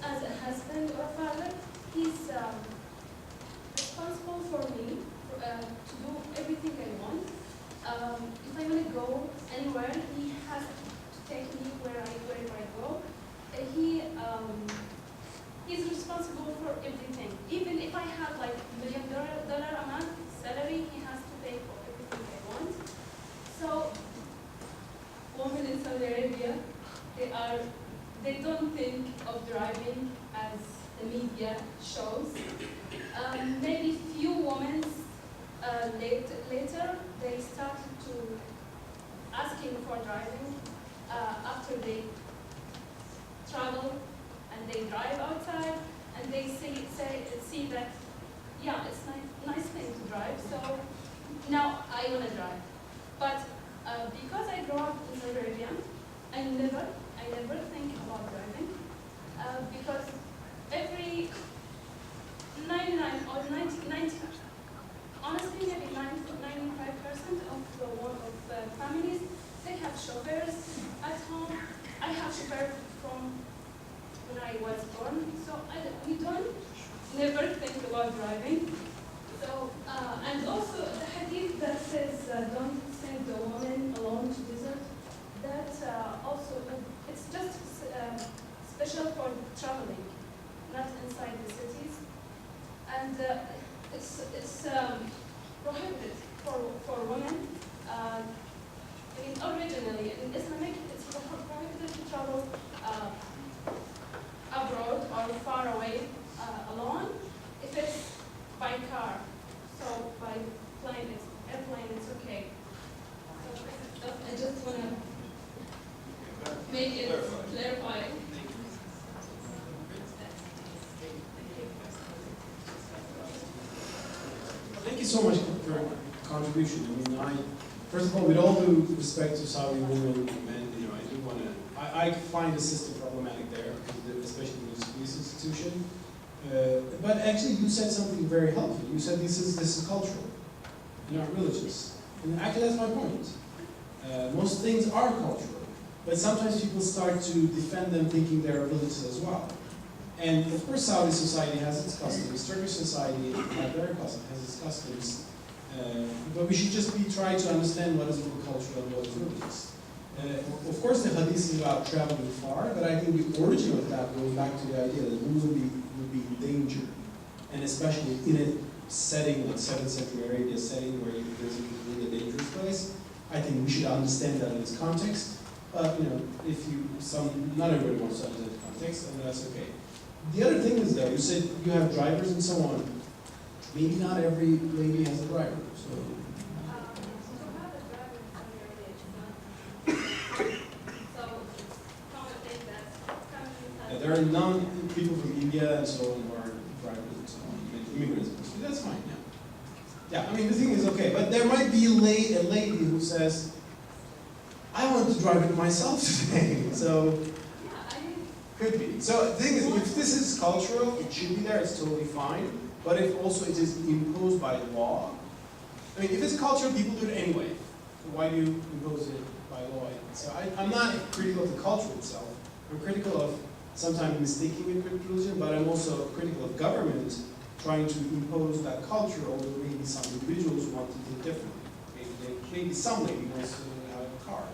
as a husband or father, he's responsible for me to do everything I want. If I want to go anywhere, he has to take me wherever I go. He's responsible for everything. Even if I have like $1 million amount salary, he has to pay for everything I want. So, women in Saudi Arabia, they don't think of driving as the media shows. Maybe few women later they started to asking for driving after they travel and they drive outside and they see that, yeah, it's nice thing to drive. So now I want to drive. But because I grew up in Saudi Arabia, I never think about driving because every 99 or 90, honestly maybe 95% of the families, they have chauffeurs at home. I have chauffeur from when I was born, so we don't never think about driving. So, and also the hadith that says, don't send the woman alone to desert, that also, it's just special for traveling, not inside the cities. And it's prohibited for women. Originally, in Islamic, it's prohibited to travel abroad or far away alone if it's by car. So by airplane, it's okay. So I just want to make it clarify. Thank you so much for your contribution. I mean, first of all, with all due respect to Saudi women and men, I do want to. I find the system problematic there, especially in the police institution. But actually, you said something very helpful. You said this is cultural, not religious. And actually, that's my point. Most things are cultural, but sometimes people start to defend them thinking they're religious as well. And of course, Saudi society has its customs. Turkish society, like their custom, has its customs. But we should just try to understand what is cultural and what is religious. Of course, the hadith is about traveling far, but I think the origin of that goes back to the idea that women would be in danger, and especially in a setting like 7th century Arabia setting where you visit really a dangerous place. I think we should understand that in its context. But not everybody wants to understand the context, and that's okay. The other thing is though, you said you have drivers and so on. Maybe not every lady has a driver, so. There are people from India and so on who are drivers and so on, immigrants. That's fine, yeah. Yeah, I mean, the thing is okay, but there might be a lady who says, I want to drive it myself today, so could be. So the thing is, if this is cultural, it should be there, it's totally fine, but if also it is imposed by law, I mean, if it's cultural, people do it anyway, so why do you impose it by law? So I'm not critical of the culture itself, I'm critical of sometimes mistaking it with religion, but I'm also critical of government trying to impose that culture, although maybe some individuals want to think differently. Maybe some lady wants to have a car.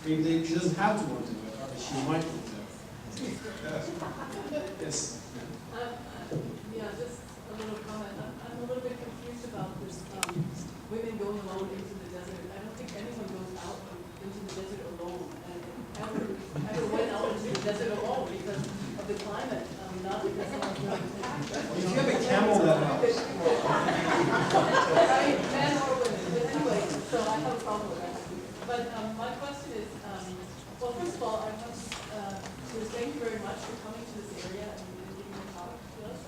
Maybe she doesn't have to want to have a car, but she might want to. Yes. Yeah, just a little comment. I'm a little bit confused about this women going alone into the desert. I don't think anyone goes out into the desert alone. Ever went out into the desert alone because of the climate, not because someone's trying to. If you have a camel, that helps. Right, men or women. But anyway, so I have a problem with that. But my question is, well, first of all, I want to thank you very much for coming to this area and giving a talk to us.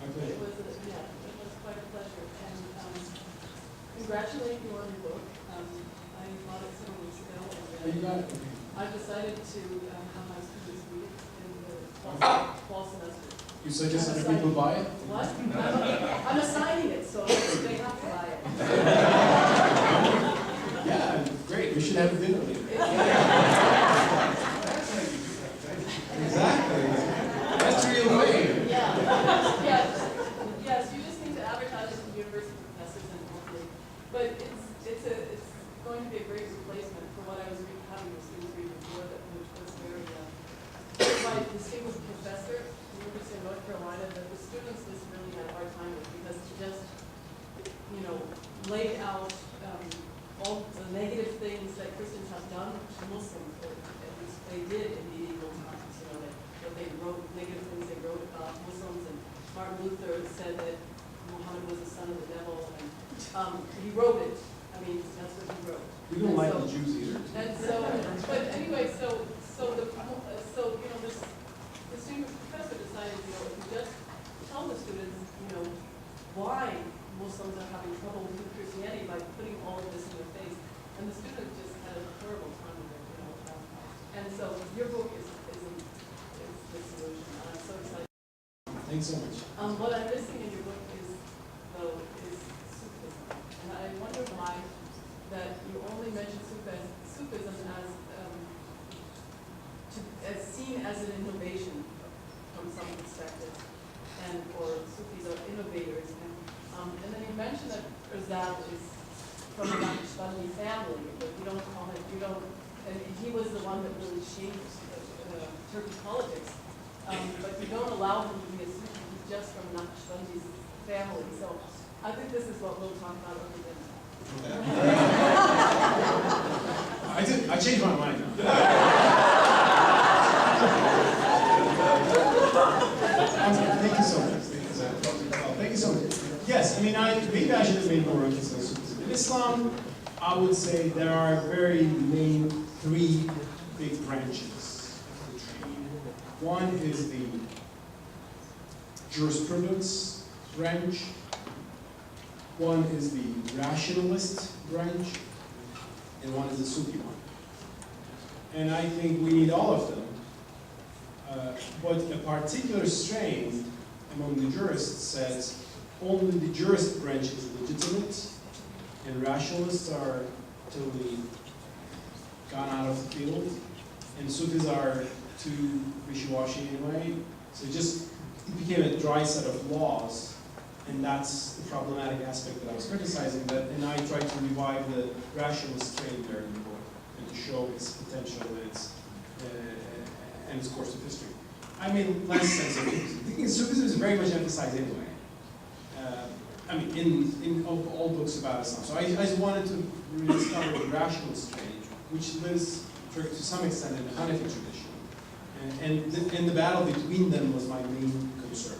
Okay. It was quite a pleasure. And congratulate you on your book. I bought it several weeks ago. And, You got it. I've decided to have my students read it in the fall semester. You suggest other people buy it? What? I'm assigning it, so they have to buy it. Yeah, great. We should have a dinner later. Exactly. That's the real way. Yes, you just need to advertise it to university professors and hopefully. But it's going to be a great replacement for what I was having the students read before, which was very my distinguished professor at the University of North Carolina, that the students just really had a hard time with because he just, laid out all the negative things that Christians have done to Muslims, or at least they did in medieval times, that they wrote negative things they wrote about Muslims, and Martin Luther said that Muhammad was the son of the devil, and he wrote it. I mean, that's what he wrote. We don't like the Jews either. And so, but anyway, this distinguished professor decided, if you just tell the students, why trouble with Christianity by putting all of this in their face. And the student just had a horrible time with it, you know. And so your book is the solution. And I'm so excited. Thanks so much. What I'm missing in your book is Sufism. And I wonder why that you only mention Sufism as seen as an innovation from some perspective, and or Sufis are innovators. And then you mentioned that Rizal is from the Naqshbandi family, but you don't call it, and he was the one that really shaped Turkish politics. But you don't allow him to be a Sufi, he's just from Naqshbandi's family. So I think this is what we'll talk about over dinner. I changed my mind now. Thank you so much. Thank you so much. Yes, I mean, maybe I should have made more emphasis on Sufism. In Islam, I would say there are very main three big branches of the trade. One is the jurisprudence branch. One is the rationalist branch, and one is the Sufi one. And I think we need all of them. But a particular strain among the jurists says only the jurist branch is legitimate, and rationalists are totally gone out of the field, and Sufis are too wishy-washy anyway. So it became a dry set of laws, and that's the problematic aspect that I was criticizing. And I tried to revive the rationalist strain there in the book, and to show its potential and its course of history. I made less sense of Sufism. The thing is, Sufism is very much emphasized anyway. I mean, in all books about Islam. So I just wanted to rediscover the rationalist strain, which lives to some extent in the Hanafi tradition. And the battle between them was my main concern.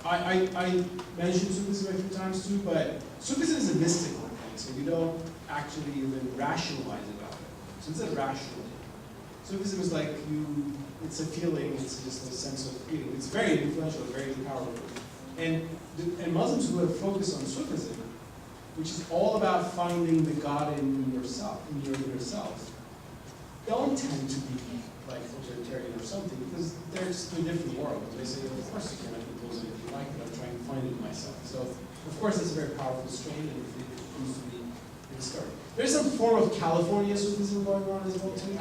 I mentioned Sufism a few times too, but Sufism is a mystical thing, so you don't actually even rationalize about it. So it's irrational. Sufism is like it's a feeling, it's just a sense of feeling. It's very influential, very powerful. And Muslims who have focused on Sufism, which is all about finding the God in yourself, in your inner self, don't tend to be like authoritarian or something, because they're just in a different world. They say, of course you can, I can close it if you like, but I'm trying to find it myself. So, of course, it's a very powerful strain, and it needs to be discovered. There's some form of California Sufism going on as well, too.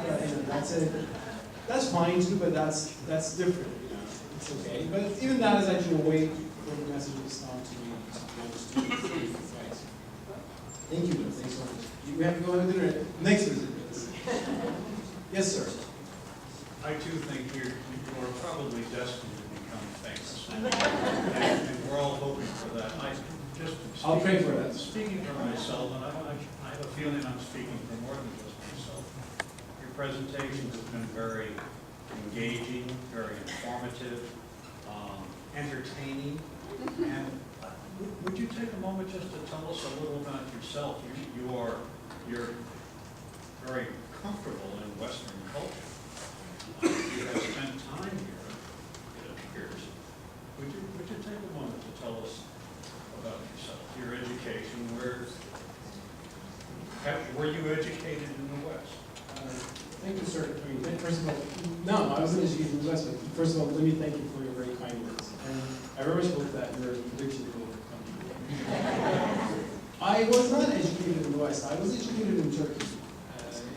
That's fine, too, but that's different, you know. It's okay. But even that is actually a way for the message of Islam to be understood. Right. Thank you, Bill. Thanks so much. We have to go on to dinner next visit. Yes, sir. I too think you are probably destined to become famous. And we're all hoping for that. I'll pray for that. Speaking for myself, and I have a feeling I'm speaking for more than just myself, your presentation has been very engaging, very informative, entertaining. And would you take a moment just to tell us a little about yourself? You're very comfortable in Western culture. You have spent time here, it appears. Would you take a moment to tell us about yourself, your education? Were you educated in the West? Thank you, sir. I mean, first of all, no, I wasn't educated in the West, but first of all, let me thank you for your very kind words. And I very much hope that your prediction will come. I was not educated in the West. I was educated in Turkey.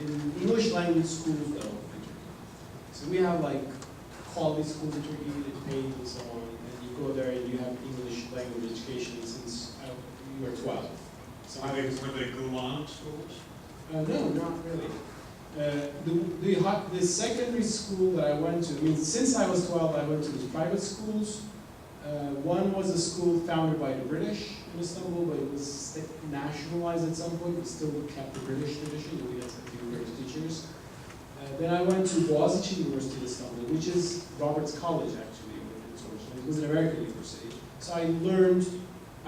In English language schools, though. So we have like quality schools in Turkey that pay and so on, and you go there and you have English language education since you were 12. So Were they Gulan schools? No, not really. The secondary school that I went to, I mean, since I was 12, I went to the private schools. One was a school founded by the British in Istanbul, but it was nationalized at some point, but still kept the British tradition. We had a few British teachers. Then I went to Boğaziçi University in Istanbul, which is Roberts College, actually. It was an American university. So I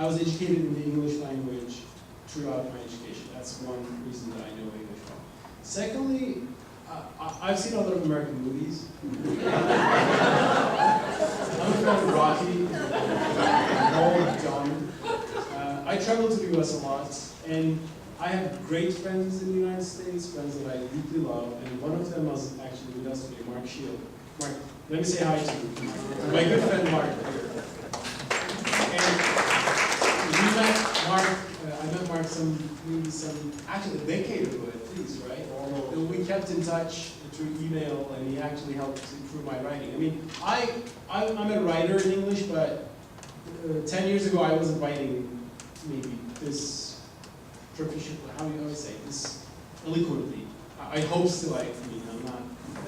was educated in the English language throughout my education. That's one reason that I know English well. Secondly, I've seen a lot of American movies. I'm a fan of Rocky, John. I travel to the US a lot, and I have great friends in the United States, friends that I deeply love, and one of them was actually with us today, Mark Shield. Mark, let me say hi to you. My good friend Mark here. And we met Mark, I met Mark actually a decade ago at least, right? And we kept in touch through email, and he actually helped improve my writing. I mean, I'm a writer in English, but 10 years ago I wasn't writing maybe this proficient, how do you always say, this eloquently. I hope still I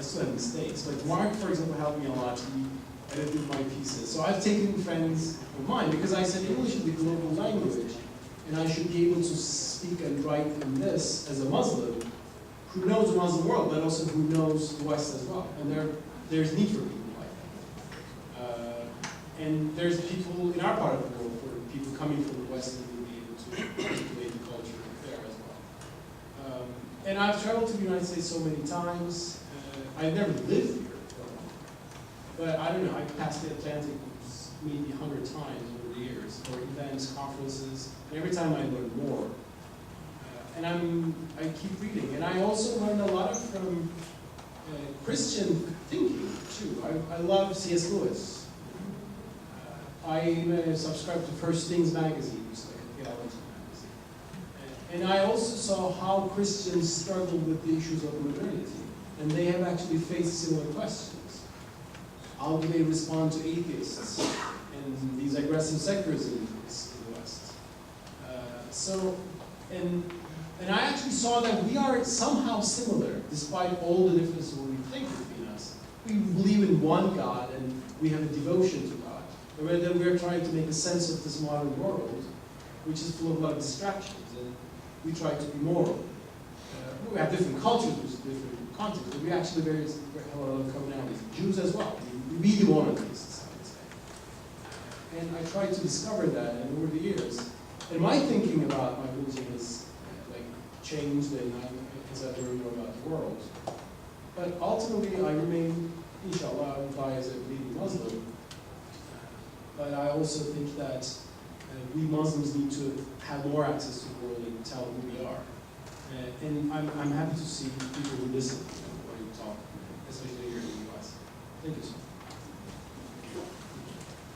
still have mistakes. But Mark, for example, helped me a lot. He edited my pieces. So I've taken friends of mine because I said English is the global language, and I should be able to speak and write in this as a Muslim who knows the Muslim world, but also who knows the West as well. And there's need for people like that. And there's people in our part of the world, for people coming from the West, and will be able to articulate the culture there as well. And I've traveled to the United States so many times. I've never lived here, but I don't know, I've passed the Atlantic maybe 100 times over the years, for events, conferences, and every time I learn more. And I keep reading, and I also learned a lot from Christian thinking too. I love C.S. Lewis. I subscribe to First Things magazine, which is like a theology magazine. And I also saw how Christians struggled with the issues of modernity, and they have actually faced similar questions. How do they respond to atheists and these aggressive secularism in the West? And I actually saw that we are somehow similar, despite all the differences we think between us. We believe in one God, and we have a devotion to God. And then we're trying to make a sense of this modern world, which is full of a lot of distractions, and we try to be moral. We have different cultures, different contexts, but we actually have a lot of commonalities. Jews as well. We the monoteists, I would say. And I tried to discover that, and over the years, and my thinking about my religion has changed, and as I learn more about the world. But ultimately, I remain, inshallah, I would die as a believing Muslim. But I also think that we Muslims need to have more access to the world and tell who we are. And I'm happy to see people who listen when you talk, especially here in the US. Thank you so much.